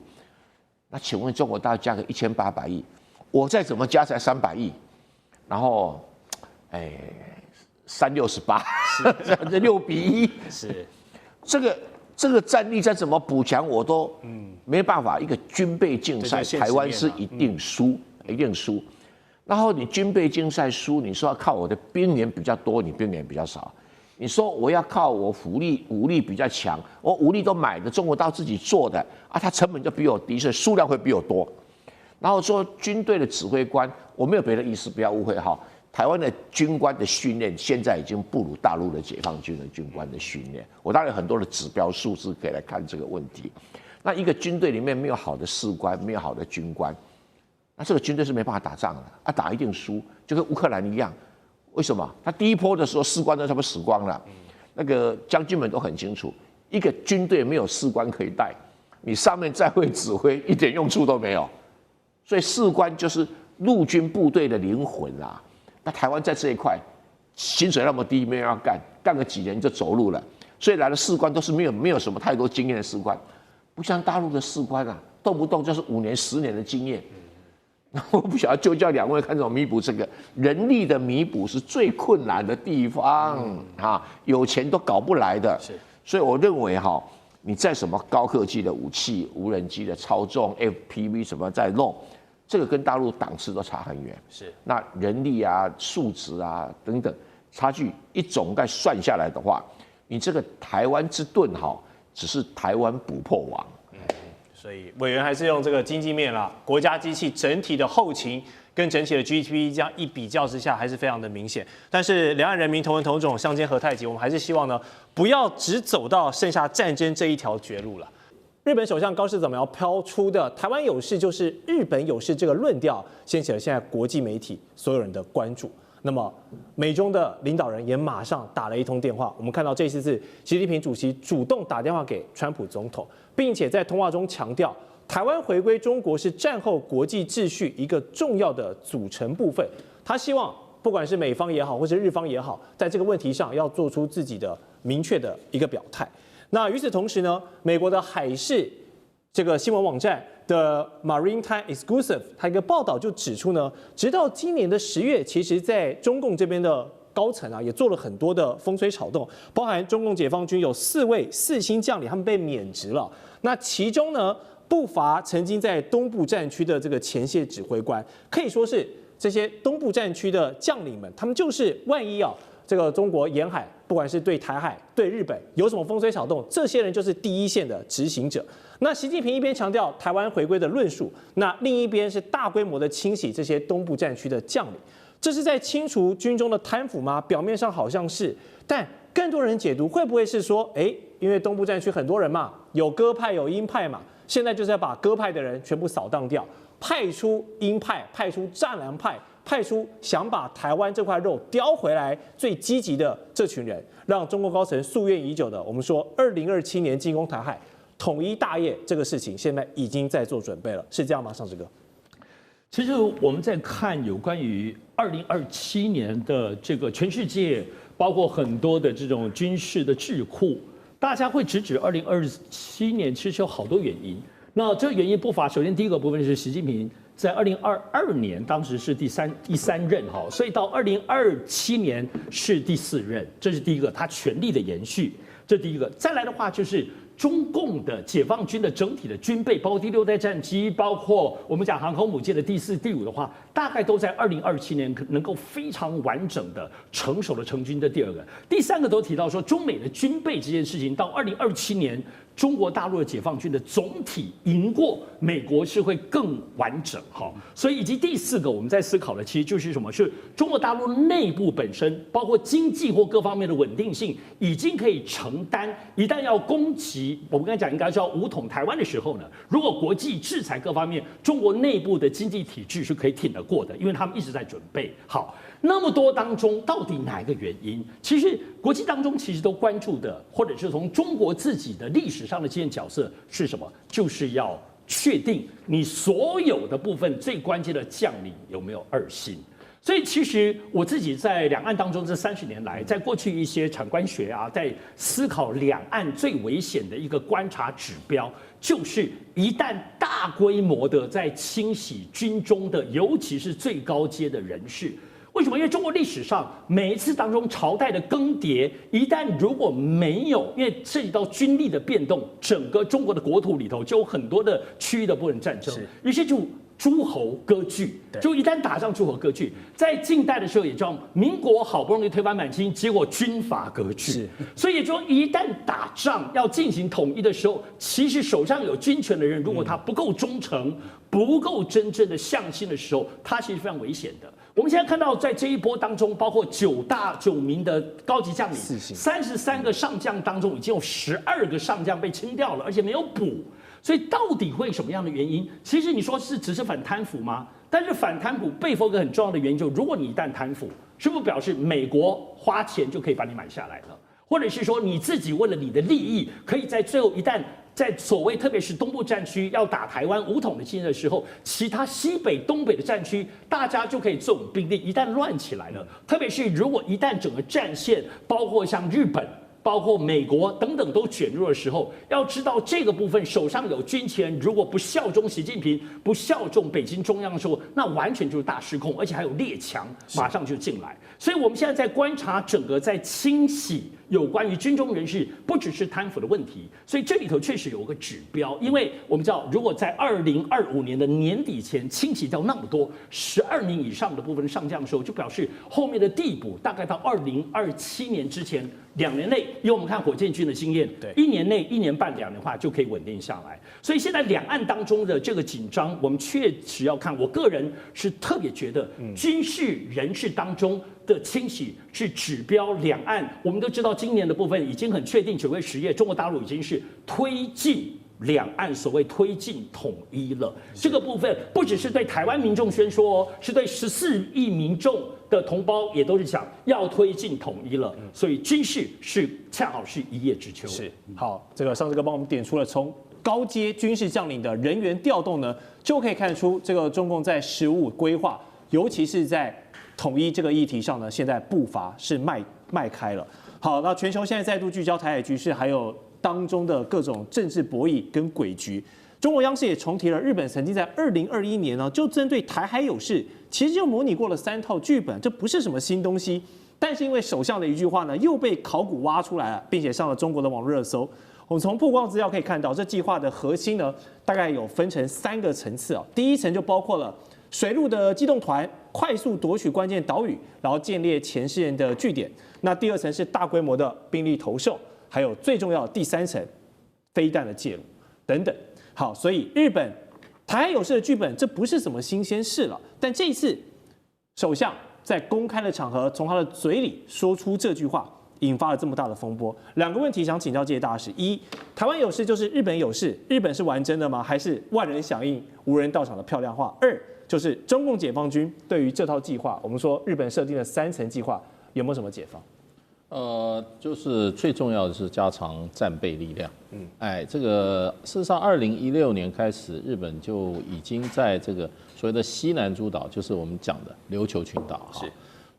那请问中国大陆加个1800亿，我再怎么加才300亿，然后368，这6比1，是这个战力再怎么补强，我都没办法。一个军备竞赛，台湾是一定输，一定输。然后你军备竞赛输，你说要靠我的兵源比较多，你兵源比较少。你说我要靠我武力比较强，我武力都买的中国大陆自己做的啊，它成本就比我低，所以数量会比我多。然后说军队的指挥官，我没有别的意思，不要误会哈。台湾的军官的训练现在已经不如大陆的解放军的军官的训练。我当然有很多的指标数字可以来看这个问题。那一个军队里面没有好的士官，没有好的军官，那这个军队是没办法打仗的啊，打一定输，就跟乌克兰一样。为什么？他第一波的时候士官都差不多死光了，那个将军们都很清楚，一个军队没有士官可以带，你上面再会指挥，一点用处都没有。所以士官就是陆军部队的灵魂啦。那台湾在这一块，薪水那么低，没人要干，干个几年就走路了。所以来的士官都是没有什么太多经验的士官，不像大陆的士官啊，动不动就是5年、10年的经验。我不晓得就叫两位看怎么弥补这个人力的弥补是最困难的地方啊，有钱都搞不来的。所以我认为哈，你在什么高科技的武器、无人机的操纵、FPV 什么在弄，这个跟大陆档次都差很远。是，那人力啊、素质啊等等差距一总概算下来的话，你这个台湾之盾哈，只是台湾捕破网。所以委员还是用这个经济面啦，国家机器整体的后勤跟整体的 GDP 这样一比较之下，还是非常的明显。但是两岸人民同文同种，相煎何太急，我们还是希望呢，不要只走到剩下战争这一条绝路了。日本首相高市早苗飘出的台湾有事就是日本有事这个论调，掀起了现在国际媒体所有人的关注。那么美中的领导人也马上打了一通电话，我们看到这次是习近平主席主动打电话给川普总统，并且在通话中强调，台湾回归中国是战后国际秩序一个重要的组成部分。他希望不管是美方也好，或是日方也好，在这个问题上要做出自己的明确的一个表态。那与此同时呢，美国的海事这个新闻网站的 Maritime Exclusive， 它一个报道就指出呢，直到今年的10月，其实在中共这边的高层啊，也做了很多的风吹草动，包含中共解放军有4位4星将领，他们被免职了。那其中呢，不乏曾经在东部战区的这个前线指挥官，可以说是这些东部战区的将领们，他们就是万一啊，这个中国沿海，不管是对台海、对日本有什么风吹草动，这些人就是第一线的执行者。那习近平一边强调台湾回归的论述，那另一边是大规模的清洗这些东部战区的将领，这是在清除军中的贪腐吗？表面上好像是，但更多人解读会不会是说，因为东部战区很多人嘛，有鸽派有鹰派嘛，现在就是要把鸽派的人全部扫荡掉，派出鹰派，派出战狼派，派出想把台湾这块肉叼回来最积极的这群人，让中国高层夙愿已久的，我们说2027年进攻台海。统一大业这个事情，现在已经在做准备了，是这样吗？尚志哥，其实我们在看有关于2027年的这个全世界，包括很多的这种军事的智库，大家会直指2027年，其实有好多原因。那这个原因不乏，首先第一个部分是习近平在2022年当时是第三任哈，所以到2027年是第4任，这是第一个，他权力的延续，这是第一个。再来的话就是中共的解放军的整体的军备，包括第6代战机，包括我们讲航空母舰的第4、第5的话，大概都在2027年能够非常完整的成熟的成军。这第2个，第3个都提到说，中美的军备这件事情，到2027年，中国大陆的解放军的总体赢过美国是会更完整哈。所以以及第4个，我们在思考的其实就是什么？是中国大陆内部本身，包括经济或各方面的稳定性，已经可以承担一旦要攻击及我们刚才讲应该是要武统台湾的时候呢，如果国际制裁各方面，中国内部的经济体制是可以挺得过的，因为他们一直在准备好。那么多当中，到底哪一个原因？其实国际当中其实都关注的，或者是从中国自己的历史上的经验角色是什么？就是要确定你所有的部分最关键的将领有没有二心。所以其实我自己在两岸当中这30年来，在过去一些产官学啊，在思考两岸最危险的一个观察指标，就是一旦大规模的在清洗军中的，尤其是最高阶的人士。为什么？因为中国历史上每一次当中朝代的更迭，一旦如果没有，因为涉及到军力的变动，整个中国的国土里头就有很多的区域的部分战争，于是就诸侯割据，就一旦打仗诸侯割据，在近代的时候也叫民国好不容易推翻满清，结果军阀割据，所以说一旦打仗要进行统一的时候，其实手上有军权的人，如果他不够忠诚、不够真正的向心的时候，他其实非常危险的。我们现在看到，在这一波当中，包括9名的高级将领，33个上将当中，已经有12个上将被清掉了，而且没有补。所以到底会什么样的原因？其实你说只是反贪腐吗？但是反贪腐背后一个很重要的原因，就是如果你一旦贪腐，是不是表示美国花钱就可以把你买下来了？或者是说你自己为了你的利益，可以在最后一旦在所谓特别是东部战区要打台湾武统的竞争的时候，其他西北、东北的战区，大家就可以纵兵力，一旦乱起来了，特别是如果一旦整个战线，包括像日本、包括美国等等都卷入的时候，要知道这个部分手上有军钱，如果不效忠习近平、不效忠北京中央的时候，那完全就是大失控，而且还有列强马上就进来。所以我们现在在观察整个在清洗有关于军中人士，不只是贪腐的问题，所以这里头确实有个指标，因为我们知道，如果在2025年的年底前清洗掉那么多12名以上的部分上将的时候，就表示后面的递补大概到2027年之前2年内，因为我们看火箭军的经验，1年内、1年半、2年的话就可以稳定下来。所以现在两岸当中的这个紧张，我们确实要看。我个人是特别觉得，军事人士当中的清洗是指标两岸。我们都知道，今年的部分已经很确定，9月10日，中国大陆已经是推进两岸所谓推进统一了。这个部分不只是对台湾民众宣说，是对14亿民众的同胞也都是讲要推进统一了。所以军事是恰好是一叶知秋。是好，这个上次哥帮我们点出了从高阶军事将领的人员调动呢，就可以看出这个中共在实务规划，尤其是在统一这个议题上呢，现在步伐是迈开了。好，那全球现在再度聚焦台海局势，还有当中的各种政治博弈跟诡局。中国央视也重提了日本曾经在2021年呢，就针对台海有事，其实就模拟过了3套剧本，这不是什么新东西。但是因为首相的一句话呢，又被考古挖出来了，并且上了中国的网络热搜。我们从曝光资料可以看到，这计划的核心呢，大概有分成3个层次啊。第一层就包括了水陆的机动团快速夺取关键岛屿，然后建立前线人的据点。那第2层是大规模的兵力投射，还有最重要的第3层，飞弹的介入等等。好，所以日本台海有事的剧本，这不是什么新鲜事了。但这一次，首相在公开的场合从他的嘴里说出这句话，引发了这么大的风波。2个问题想请教这些大使：一，台湾有事就是日本有事，日本是玩真的吗？还是万人响应、无人到场的漂亮话？2，就是中共解放军对于这套计划，我们说日本设定的3层计划，有没有什么解放？就是最重要的是加强战备力量。这个事实上，2016年开始，日本就已经在这个所谓的西南诸岛，就是我们讲的琉球群岛，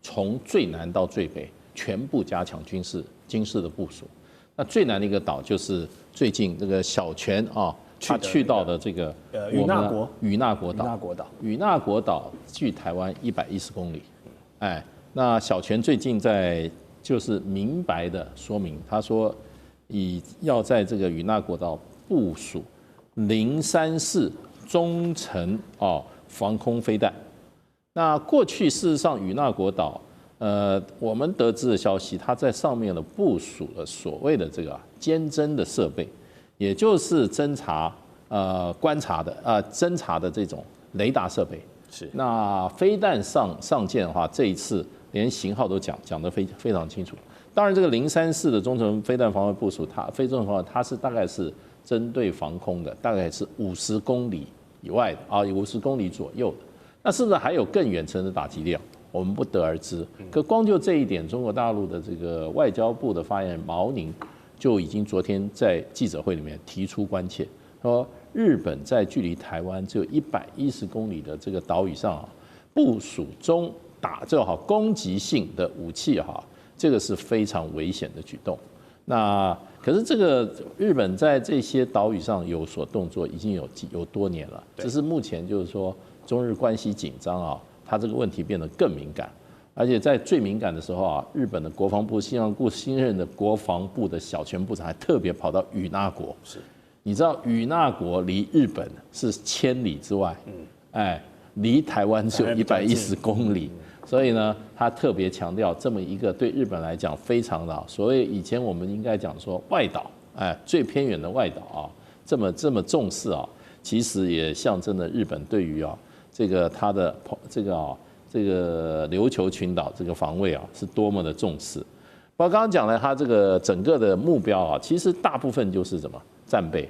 从最南到最北，全部加强军事的部署。那最南的一个岛就是最近这个小泉啊，他去到的这个与那国岛。与那国岛距台湾110公里。那小泉最近就是明白的说明，他说要在这个与那国岛部署034中程防空飞弹。那过去事实上与那国岛，我们得知的消息，它在上面的部署了所谓的这个监侦的设备，也就是侦察观察的侦察的这种雷达设备。是。那飞弹上舰的话，这一次连型号都讲得非常清楚。当然，这个034的中程飞弹防卫部署，非中程防卫它是大概是针对防空的，大概是50公里以外的啊，50公里左右的。那是不是还有更远程的打击量？我们不得而知。可光就这一点，中国大陆的这个外交部的发言人毛宁就已经昨天在记者会里面提出关切，说日本在距离台湾只有110公里的这个岛屿上啊，部署攻击性的武器哈。这个是非常危险的举动。那可是这个日本在这些岛屿上有所动作，已经有多年了。只是目前就是说中日关系紧张啊，它这个问题变得更敏感。而且在最敏感的时候啊，日本的国防部新任的国防部的小泉部长还特别跑到与那国。是，你知道与那国离日本是1000里之外，离台湾只有110公里。所以呢，他特别强调这么一个对日本来讲非常的所谓以前我们应该讲说外岛，最偏远的外岛啊，这么重视啊，其实也象征了日本对于这个他的这个琉球群岛这个防卫是多么的重视。包括刚刚讲了，他这个整个的目标其实大部分就是什么战备。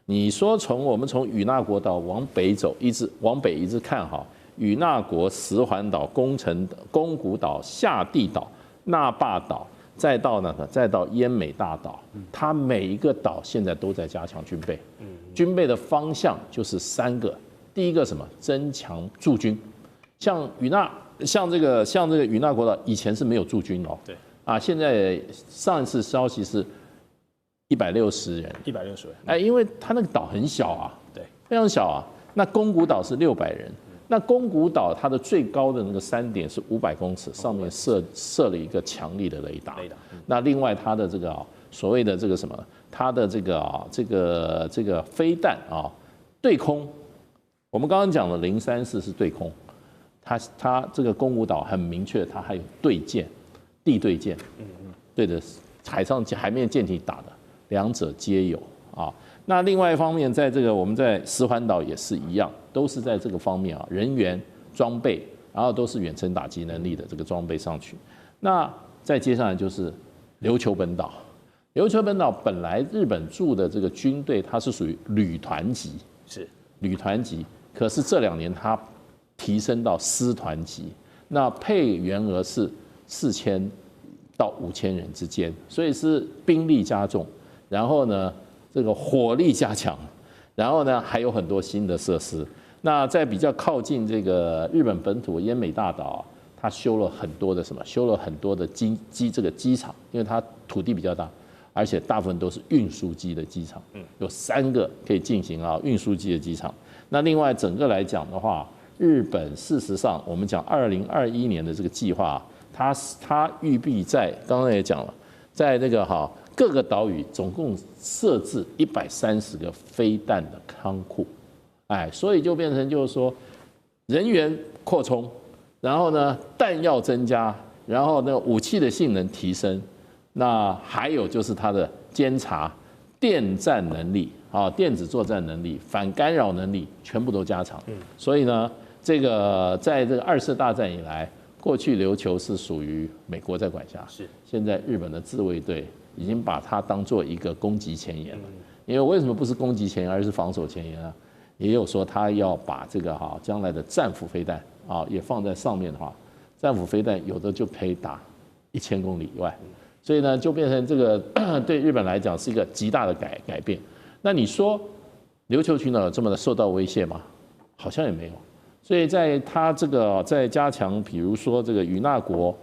你说我们从与那国岛往北走，往北一直看与那国、石环岛、宫古岛、下地岛、那霸岛，再到奄美大岛，它每一个岛现在都在加强军备。军备的方向就是3个，第一个什么？增强驻军，像这个与那国岛以前是没有驻军哦，对啊，现在上一次消息是160人，160人，因为它那个岛很小啊，对，非常小啊。那宫古岛是600人。那宫古岛它的最高的那个山点是500公尺，上面设了一个强力的雷达。那另外它的这个所谓的这个什么，它的这个飞弹对空，我们刚刚讲的034是对空，它这个宫古岛很明确，它还有对舰，地对舰，对着海面舰艇打的，两者皆有啊。那另外一方面，在这个我们在石环岛也是一样，都是在这个方面人员装备，然后都是远程打击能力的这个装备上去。那再接下来就是琉球本岛，琉球本岛本来日本驻的这个军队它是属于旅团级，可是这2年它提升到师团级，那配员额是4000到5000人之间，所以是兵力加重，然后呢，这个火力加强，然后呢还有很多新的设施。那在比较靠近这个日本本土奄美大岛，它修了很多的机场，因为它土地比较大，而且大部分都是运输机的机场，有3个可以进行运输机的机场。那另外整个来讲的话，日本事实上我们讲2021年的这个计划，它预备在刚刚也讲了，在那个各个岛屿总共设置130个飞弹的仓库，所以就变成就是说人员扩充，然后呢弹药增加，然后呢武器的性能提升，那还有就是它的监察、电战能力电子作战能力、反干扰能力全部都加强。所以呢，这个在这个2次大战以来，过去琉球是属于美国在管辖，现在日本的自卫队已经把它当做一个攻击前沿了。因为为什么不是攻击前沿，而是防守前沿呢？也有说他要把这个将来的战斧飞弹也放在上面的话，战斧飞弹有的就可以打1000公里以外，所以呢就变成这个对日本来讲是一个极大的改变。那你说琉球群岛有这么的受到威胁吗？好像也没有。所以在他这个在加强，比如说这个与那国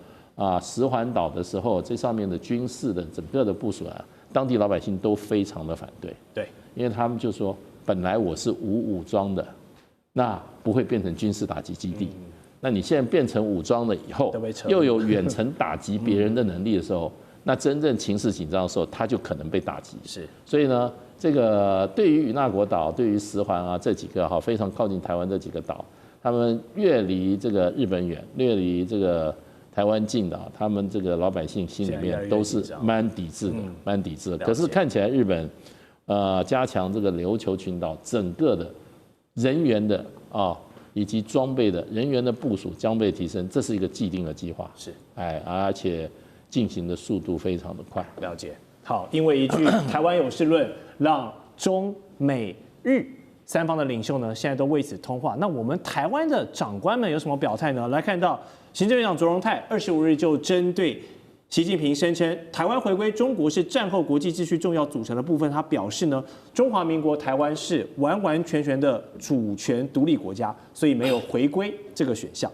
石环岛的时候，这上面的军事的整个的部署当地老百姓都非常的反对。对，因为他们就说，本来我是无武装的，那不会变成军事打击基地。那你现在变成武装了以后，又有远程打击别人的能力的时候，那真正情势紧张的时候，他就可能被打击。所以呢，这个对于与那国岛、对于石环这几个非常靠近台湾这几个岛，他们越离这个日本远，越离这个台湾近的，他们这个老百姓心里面都是蛮抵制的，可是看起来日本加强这个琉球群岛整个的人员的以及装备的人员的部署、装备提升，这是一个既定的计划。而且进行的速度非常的快。了解。好，因为一句台湾有事论，让中美日三方的领袖呢，现在都为此通话。那我们台湾的长官们有什么表态呢？来看到行政院长卓荣泰25日就针对习近平声称台湾回归中国是战后国际秩序重要组成的部分，他表示呢，中华民国台湾是完完全全的主权独立国家，所以没有回归这个选项。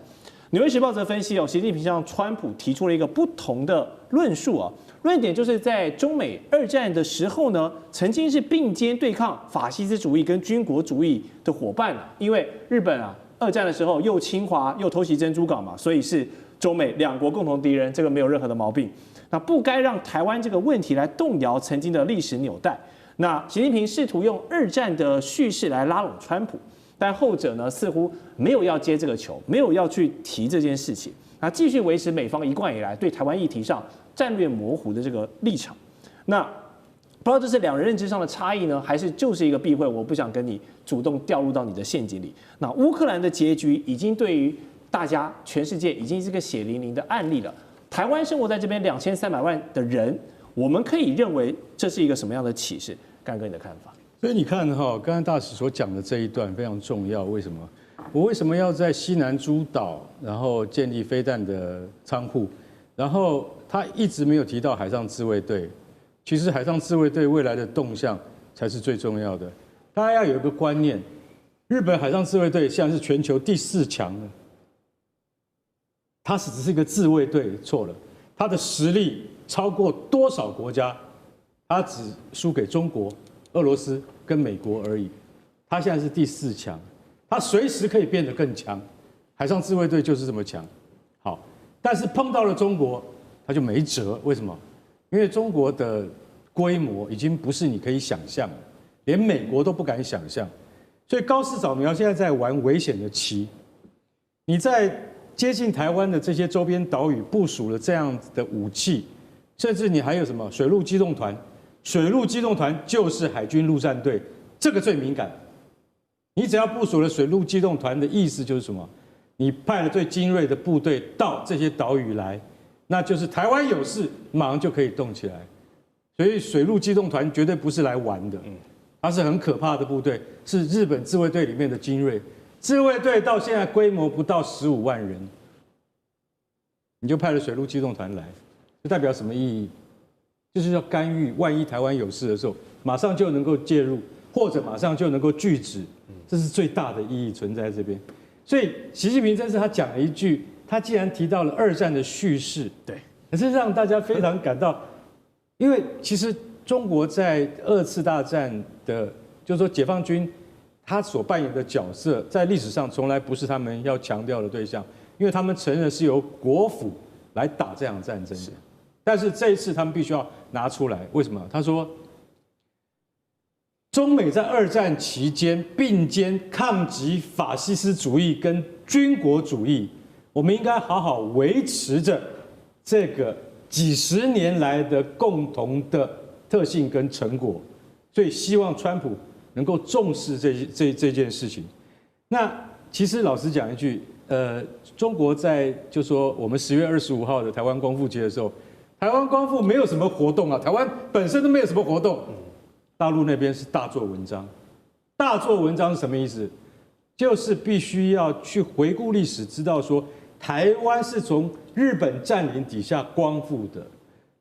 纽约时报则分析习近平向川普提出了一个不同的论述论点就是在中美二战的时候呢，曾经是并肩对抗法西斯主义跟军国主义的伙伴因为日本二战的时候又侵华又偷袭珍珠港嘛，所以是中美两国共同敌人，这个没有任何的毛病。那不该让台湾这个问题来动摇曾经的历史纽带。那习近平试图用二战的叙事来拉拢川普，但后者呢似乎没有要接这个球，没有要去提这件事情，那继续维持美方一贯以来对台湾议题上战略模糊的这个立场。那不知道这是两人认知上的差异呢，还是就是一个避讳，我不想跟你主动掉入到你的陷阱里。那乌克兰的结局已经对于大家全世界已经是个血淋淋的案例了。台湾生活在这边2300万的人，我们可以认为这是一个什么样的启示？干哥你的看法？所以你看刚才大使所讲的这一段非常重要。为什么？我为什么要在西南诸岛然后建立飞弹的仓库？然后他一直没有提到海上自卫队。其实海上自卫队未来的动向才是最重要的。大家要有一个观念，日本海上自卫队现在是全球第4强了。它只是一个自卫队，错了。它的实力超过多少国家？它只输给中国、俄罗斯跟美国而已。它现在是第4强，它随时可以变得更强。海上自卫队就是这么强。好，但是碰到了中国，它就没辙。为什么？因为中国的规模已经不是你可以想象，连美国都不敢想象。所以高市早苗现在在玩危险的棋。你在接近台湾的这些周边岛屿部署了这样子的武器，甚至你还有什么水陆机动团？水陆机动团就是海军陆战队，这个最敏感。你只要部署了水陆机动团的意思就是什么？你派了最精锐的部队到这些岛屿来，那就是台湾有事，马上就可以动起来。所以水陆机动团绝对不是来玩的，它是很可怕的部队，是日本自卫队里面的精锐。自卫队到现在规模不到15万人，你就派了水陆机动团来，这代表什么意义？就是要干预，万一台湾有事的时候，马上就能够介入，或者马上就能够拒止，这是最大的意义存在这边。所以习近平这次他讲了一句，他既然提到了二战的叙事，对，可是让大家非常感到，因为其实中国在2次大战的，就是说解放军他所扮演的角色，在历史上从来不是他们要强调的对象，因为他们承认是由国府来打这场战争的。但是这一次他们必须要拿出来，为什么？他说，中美在二战期间并肩抗击法西斯主义跟军国主义，我们应该好好维持着这个几十年来的共同的特性跟成果，所以希望川普能够重视这件事情。那其实老实讲一句，中国在就说我们10月25号的台湾光复节的时候，台湾光复没有什么活动啊，台湾本身都没有什么活动，大陆那边是大做文章。大做文章是什么意思？就是必须要去回顾历史，知道说台湾是从日本占领底下光复的。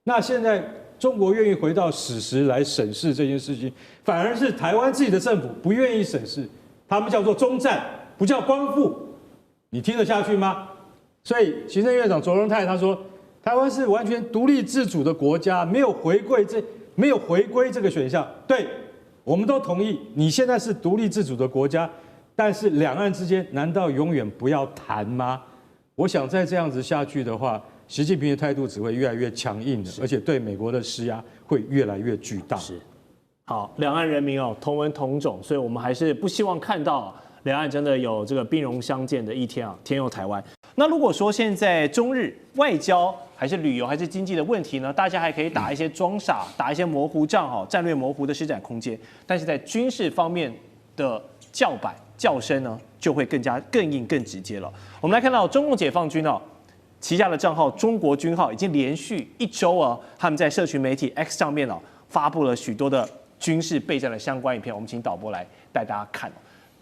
那现在中国愿意回到史实来审视这件事情，反而是台湾自己的政府不愿意审视，他们叫做中战，不叫光复，你听得下去吗？所以行政院长卓荣泰他说，台湾是完全独立自主的国家，没有回归这个选项。对，我们都同意，你现在是独立自主的国家，但是两岸之间难道永远不要谈吗？我想再这样子下去的话，习近平的态度只会越来越强硬的，而且对美国的施压会越来越巨大。是，好，两岸人民同文同种，所以我们还是不希望看到两岸真的有这个兵戎相见的一天天佑台湾。那如果说现在中日外交还是旅游还是经济的问题呢，大家还可以打一些装傻，打一些模糊仗战略模糊的施展空间。但是在军事方面的叫板叫声呢，就会更硬更直接了。我们来看到中共解放军旗下的账号中国军号已经连续1周啊，他们在社群媒体 X 上面发布了许多的军事备战的相关影片。我们请导播来带大家看。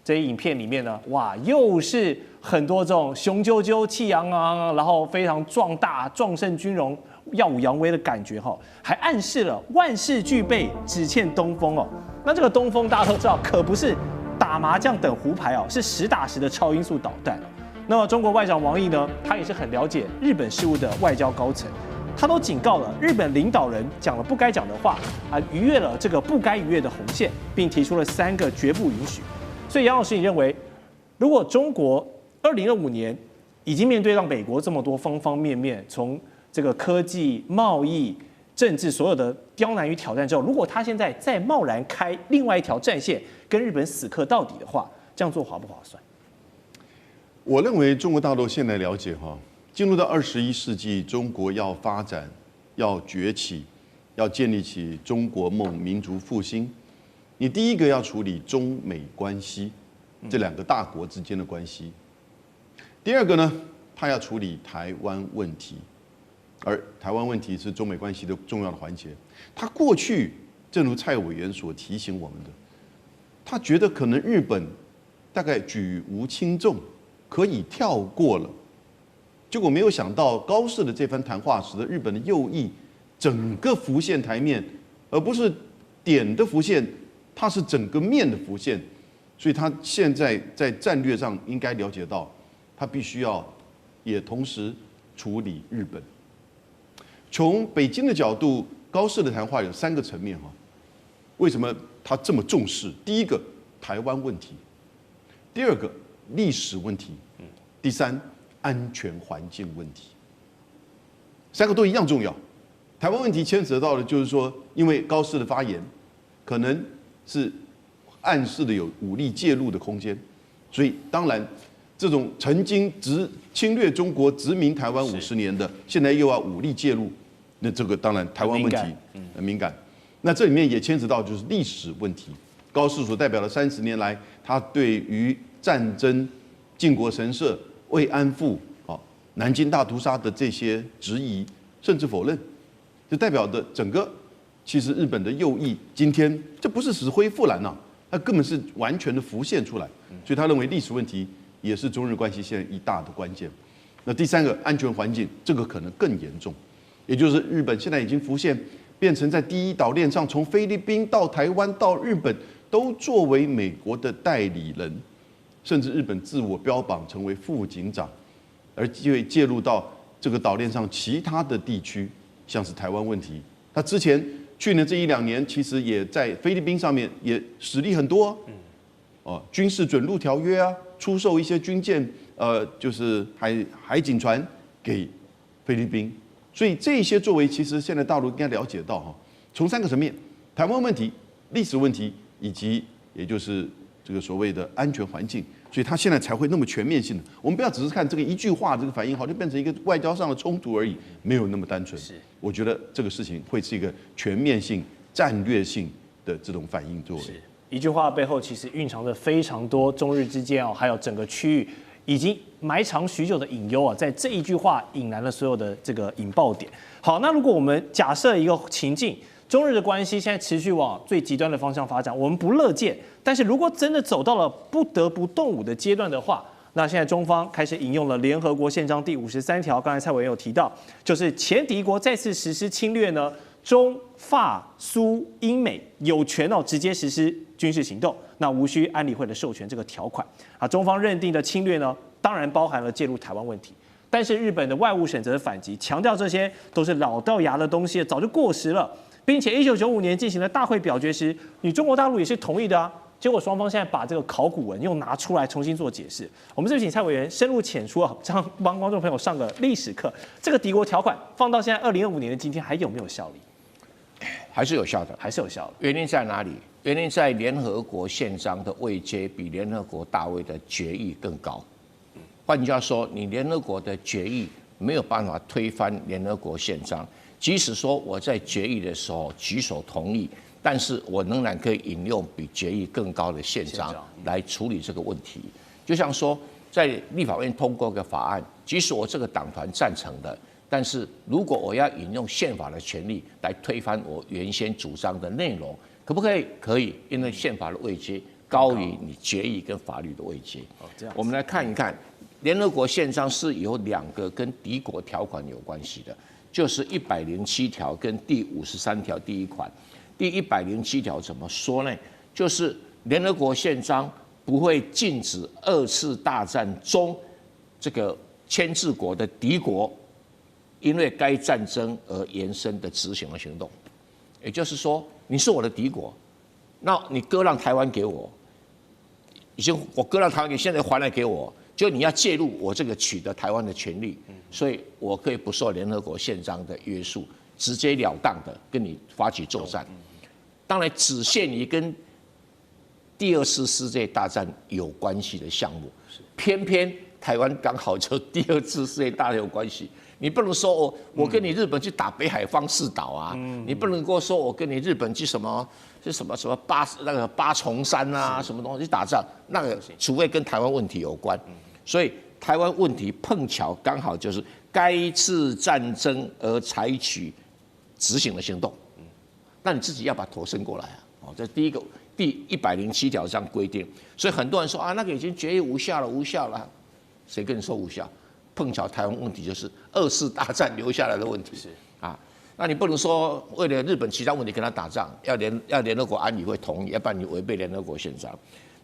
这些影片里面呢，哇，又是很多这种雄赳赳、气昂昂，然后非常壮大、壮盛军容、耀武扬威的感觉还暗示了万事俱备，只欠东风哦。那这个东风大家都知道，可不是打麻将等胡牌是实打实的超音速导弹。那么中国外长王毅呢，他也是很了解日本事务的外交高层，他都警告了日本领导人讲了不该讲的话逾越了这个不该逾越的红线，并提出了3个绝不允许。所以杨老师，你认为，如果中国2025年已经面对到美国这么多方方面面，从这个科技、贸易、政治所有的刁难与挑战之后，如果他现在再贸然开另外一条战线，跟日本死磕到底的话，这样做划不划算？我认为中国大陆现在了解进入到21世纪，中国要发展、要崛起、要建立起中国梦、民族复兴，你第一个要处理中美关系这2个大国之间的关系。第二个呢，他要处理台湾问题，而台湾问题是中美关系的重要的环节。他过去正如蔡委员所提醒我们的，他觉得可能日本大概举无轻重，可以跳过了。结果没有想到高市的这番谈话，使得日本的右翼整个浮现台面，而不是点的浮现，它是整个面的浮现。所以他现在在战略上应该了解到，他必须要也同时处理日本。从北京的角度，高市的谈话有3个层面为什么他这么重视？第一个，台湾问题；第二个，历史问题；第3，安全环境问题。3个都一样重要。台湾问题牵扯到的就是说，因为高市的发言可能是暗示的有武力介入的空间，所以当然这种曾经侵略中国、殖民台湾50年的，现在又要武力介入，那这个当然台湾问题很敏感。那这里面也牵扯到就是历史问题。高市所代表的30年来，他对于战争、靖国神社、慰安妇、南京大屠杀的这些质疑甚至否认，就代表的整个其实日本的右翼今天这不是死灰复燃它根本是完全的浮现出来。所以他认为历史问题也是中日关系现在一大的关键。那第3个，安全环境，这个可能更严重，也就是日本现在已经浮现变成在第一岛链上，从菲律宾到台湾到日本都作为美国的代理人，甚至日本自我标榜成为副警长，而会介入到这个岛链上其他的地区，像是台湾问题。他之前去年这1-2年，其实也在菲律宾上面也使力很多，军事准入条约出售一些军舰，就是海警船给菲律宾。所以这些作为，其实现在大陆应该了解到从3个层面：台湾问题、历史问题，以及也就是这个所谓的安全环境。所以他现在才会那么全面性的。我们不要只是看这个一句话，这个反应好像变成一个外交上的冲突而已，没有那么单纯。我觉得这个事情会是一个全面性、战略性的这种反应作为。一句话背后其实蕴藏着非常多中日之间还有整个区域已经埋藏许久的隐忧在这一句话引燃了所有的这个引爆点。好，那如果我们假设一个情境，中日的关系现在持续往最极端的方向发展，我们不乐见。但是如果真的走到了不得不动武的阶段的话，那现在中方开始引用了联合国宪章第53条，刚才蔡委员有提到，就是前敌国再次实施侵略呢，中法苏英美有权直接实施军事行动，那无需安理会的授权这个条款中方认定的侵略呢，当然包含了介入台湾问题。但是日本的外务省则反击，强调这些都是老掉牙的东西，早就过时了，并且1995年进行了大会表决时，你中国大陆也是同意的结果双方现在把这个考古文又拿出来重新做解释。我们这边请蔡委员深入浅出这样帮观众朋友上个历史课。这个敌国条款放到现在2025年的今天还有没有效力？还是有效的，还是有效的。原因在哪里？原因在联合国宪章的位阶比联合国大会的决议更高。换句话说，你联合国的决议没有办法推翻联合国宪章，即使说我在决议的时候举手同意，但是我仍然可以引用比决议更高的宪章来处理这个问题。就像说，在立法院通过个法案，即使我这个党团赞成的，但是如果我要引用宪法的权利来推翻我原先主张的内容，可不可以？可以，因为宪法的位阶高于你决议跟法律的位阶。我们来看一看，联合国宪章是有2个跟敌国条款有关系的，就是107条跟第53条第1款。第107条怎么说呢？就是联合国宪章不会禁止2次大战中这个牵制国的敌国因为该战争而延伸的执行的行动。也就是说，你是我的敌国，那你割让台湾给我，我割让台湾给，现在还来给我，就你要介入我这个取得台湾的权利，所以我可以不受联合国宪章的约束，直截了当的跟你发起作战。当然，只限于跟第2次世界大战有关系的项目，偏偏台湾刚好就第2次世界大战有关系。你不能说我跟你日本去打北海方四岛啊，你不能够说我跟你日本去什么八重山啊什么东西打仗，那个除非跟台湾问题有关。所以台湾问题碰巧刚好就是该次战争而采取执行的行动，那你自己要把头伸过来啊！这第107条这样规定。所以很多人说啊，那个已经决议无效了，谁跟你说无效？碰巧台湾问题就是2次大战留下来的问题，那你不能说为了日本其他问题跟他打仗，要联合国安理会同意，要不然你违背联合国宪章。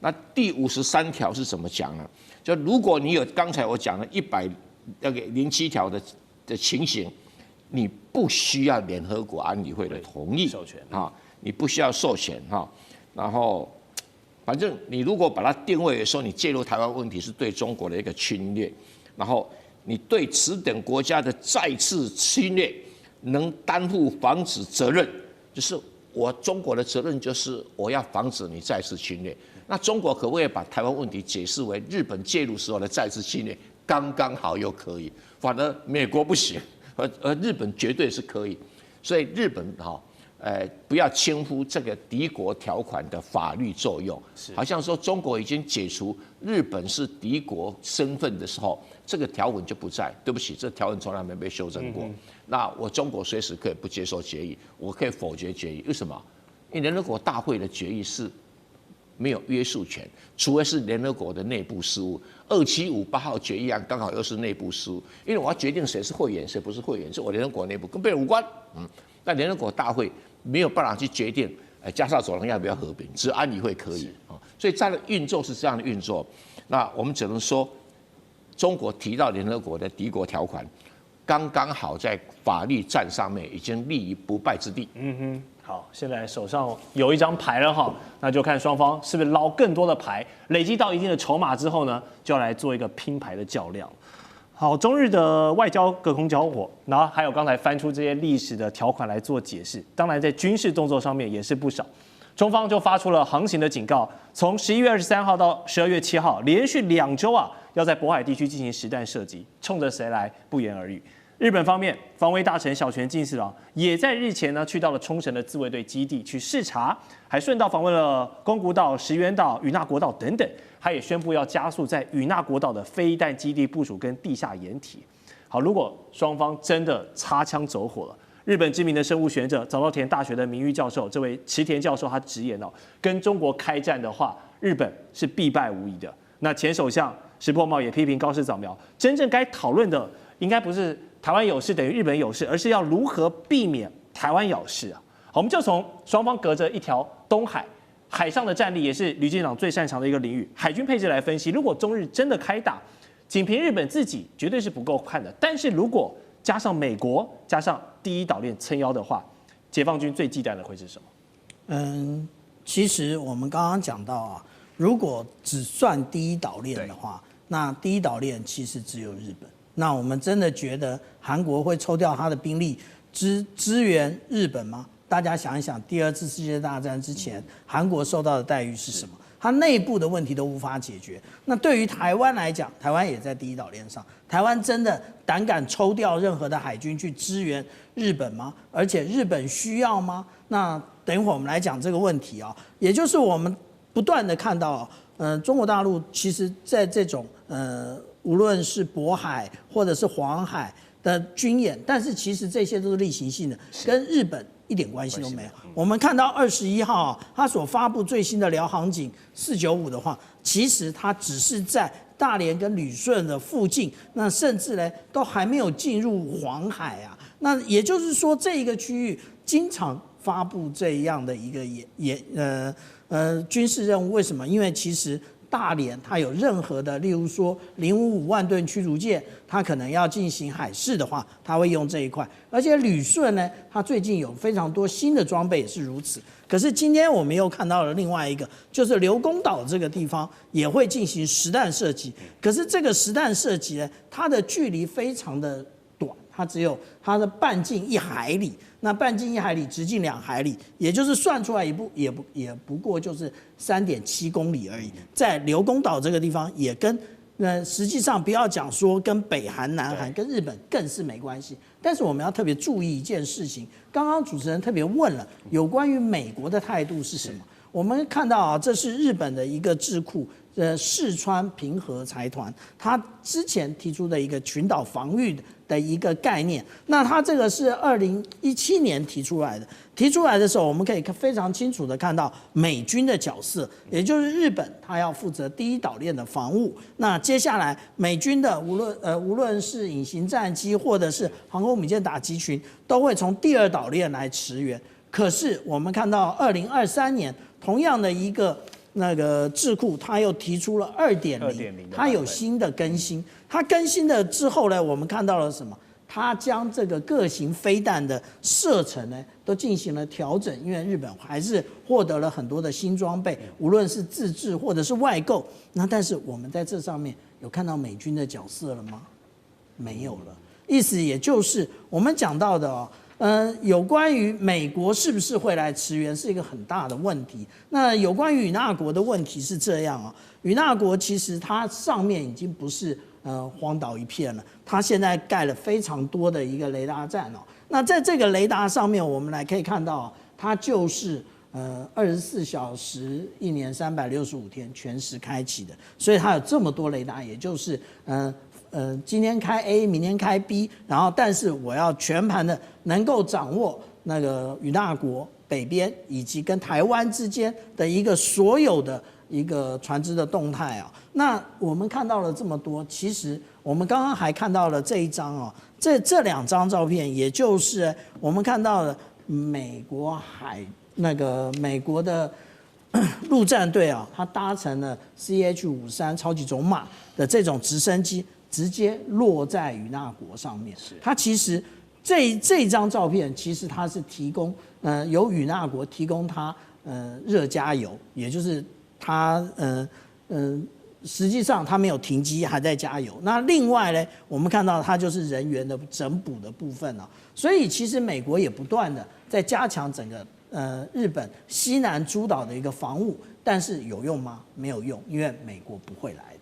那第53条是怎么讲呢？就如果你有刚才我讲的107条的情形，你不需要联合国安理会的同意授权你不需要授权然后反正你如果把它定位说你介入台湾问题是对中国的一个侵略，然后你对此等国家的再次侵略能担负防止责任，就是我中国的责任就是我要防止你再次侵略。那中国可不可以把台湾问题解释为日本介入时候的再次侵略？刚刚好又可以，反而美国不行，而日本绝对是可以。所以日本不要轻忽这个敌国条款的法律作用，好像说中国已经解除日本是敌国身份的时候，这个条文就不在。对不起，这条文从来没被修正过。那我中国随时可以不接受决议，我可以否决决议。为什么？因为联合国大会的决议是没有约束权，除非是联合国的内部事务。2758号决议案刚好又是内部事务，因为我要决定谁是会员，谁不是会员，是我联合国内部，跟别人无关。但联合国大会没有办法去决定，加沙走廊要不要和平，只有安理会可以所以它的运作是这样的运作。那我们只能说，中国提到联合国的敌国条款，刚刚好在法律战上面已经立于不败之地。好，现在手上有一张牌了哈，那就看双方是不是捞更多的牌，累积到一定的筹码之后呢，就要来做一个拼牌的较量。好，中日的外交隔空交火，然后还有刚才翻出这些历史的条款来做解释。当然，在军事动作上面也是不少。中方就发出了航行的警告，从11月23号到12月7号，连续2周要在渤海地区进行实弹射击，冲着谁来不言而喻。日本方面，防卫大臣小泉进次郎也在日前呢去到了冲绳的自卫队基地去视察，还顺道访问了宫古岛、石垣岛、与那国岛等等。他也宣布要加速在与那国岛的飞弹基地部署跟地下掩体。好，如果双方真的擦枪走火了，日本知名的生物学者早稻田大学的名誉教授，这位池田教授他直言跟中国开战的话，日本是必败无疑的。那前首相石破茂也批评高市早苗，真正该讨论的应该不是台湾有事等于日本有事，而是要如何避免台湾有事好，我们就从双方隔着一条东海。海上的战力也是吕舰长最擅长的一个领域，海军配置来分析。如果中日真的开打，仅凭日本自己绝对是不够看的。但是如果加上美国，加上第一岛链撑腰的话，解放军最忌惮的会是什么？其实我们刚刚讲到如果只算第一岛链的话，那第一岛链其实只有日本。那我们真的觉得韩国会抽调他的兵力支援日本吗？大家想一想，第2次世界大战之前，韩国受到的待遇是什么？它内部的问题都无法解决。那对于台湾来讲，台湾也在第一岛链上，台湾真的胆敢抽调任何的海军去支援日本吗？而且日本需要吗？那等一会儿我们来讲这个问题也就是我们不断的看到中国大陆其实在这种无论是渤海或者是黄海的军演，但是其实这些都是例行性的，跟日本一点关系都没有。我们看到21号他所发布最新的辽航警495的话，其实它只是在大连跟旅顺的附近，那甚至呢都还没有进入黄海啊。那也就是说，这一个区域经常发布这样的一个军事任务。为什么？因为其实大连它有任何的，例如说055万吨驱逐舰，它可能要进行海试的话，它会用这一块。而且旅顺呢，它最近有非常多新的装备也是如此。可是今天我们又看到了另外一个，就是刘公岛这个地方也会进行实弹射击。可是这个实弹射击呢，它的距离非常的短，它只有它的半径1海里。那半径1海里，直径2海里，也就是算出来也不过就是3.7公里而已。在刘公岛这个地方，也跟实际上不要讲说跟北韩、南韩、跟日本更是没关系。但是我们要特别注意一件事情，刚刚主持人特别问了有关于美国的态度是什么。我们看到啊，这是日本的一个智库，四川平和财团，他之前提出的一个群岛防御的一个概念。那他这个是2017年提出来的，提出来的时候，我们可以非常清楚的看到美军的角色，也就是日本，他要负责第一岛链的防务。那接下来美军的无论是隐形战机或者是航空母舰打击群，都会从第二岛链来驰援。可是我们看到2023年，同样的一个智库，它又提出了2.0，它有新的更新。它更新了之后呢，我们看到了什么？它将这个各型飞弹的射程呢，都进行了调整，因为日本还是获得了很多的新装备，无论是自制或者是外购。那但是我们在这上面有看到美军的角色了吗？没有了。意思也就是我们讲到的有关于美国是不是会来驰援是一个很大的问题。那有关于与那国的问题是这样啊，与那国其实它上面已经不是荒岛一片了，它现在盖了非常多的一个雷达站哦。那在这个雷达上面，我们可以看到，它就是24小时1年365天全时开启的，所以它有这么多雷达，也就是今天开 A， 明天开 B， 然后但是我要全盘的能够掌握那个与那国北边以及跟台湾之间的一个所有的一个船只的动态啊。那我们看到了这么多，其实我们刚刚还看到了这一张哦，这2张照片，也就是我们看到了美国美国的陆战队啊，它搭乘了 CH-53超级种马的这种直升机，直接落在与那国上面。它其实这张照片，其实它是提供由与那国提供它热加油，也就是它实际上它没有停机，还在加油。那另外呢，我们看到它就是人员的整补的部分啊。所以其实美国也不断的在加强整个日本西南诸岛的一个防务，但是有用吗？没有用，因为美国不会来的。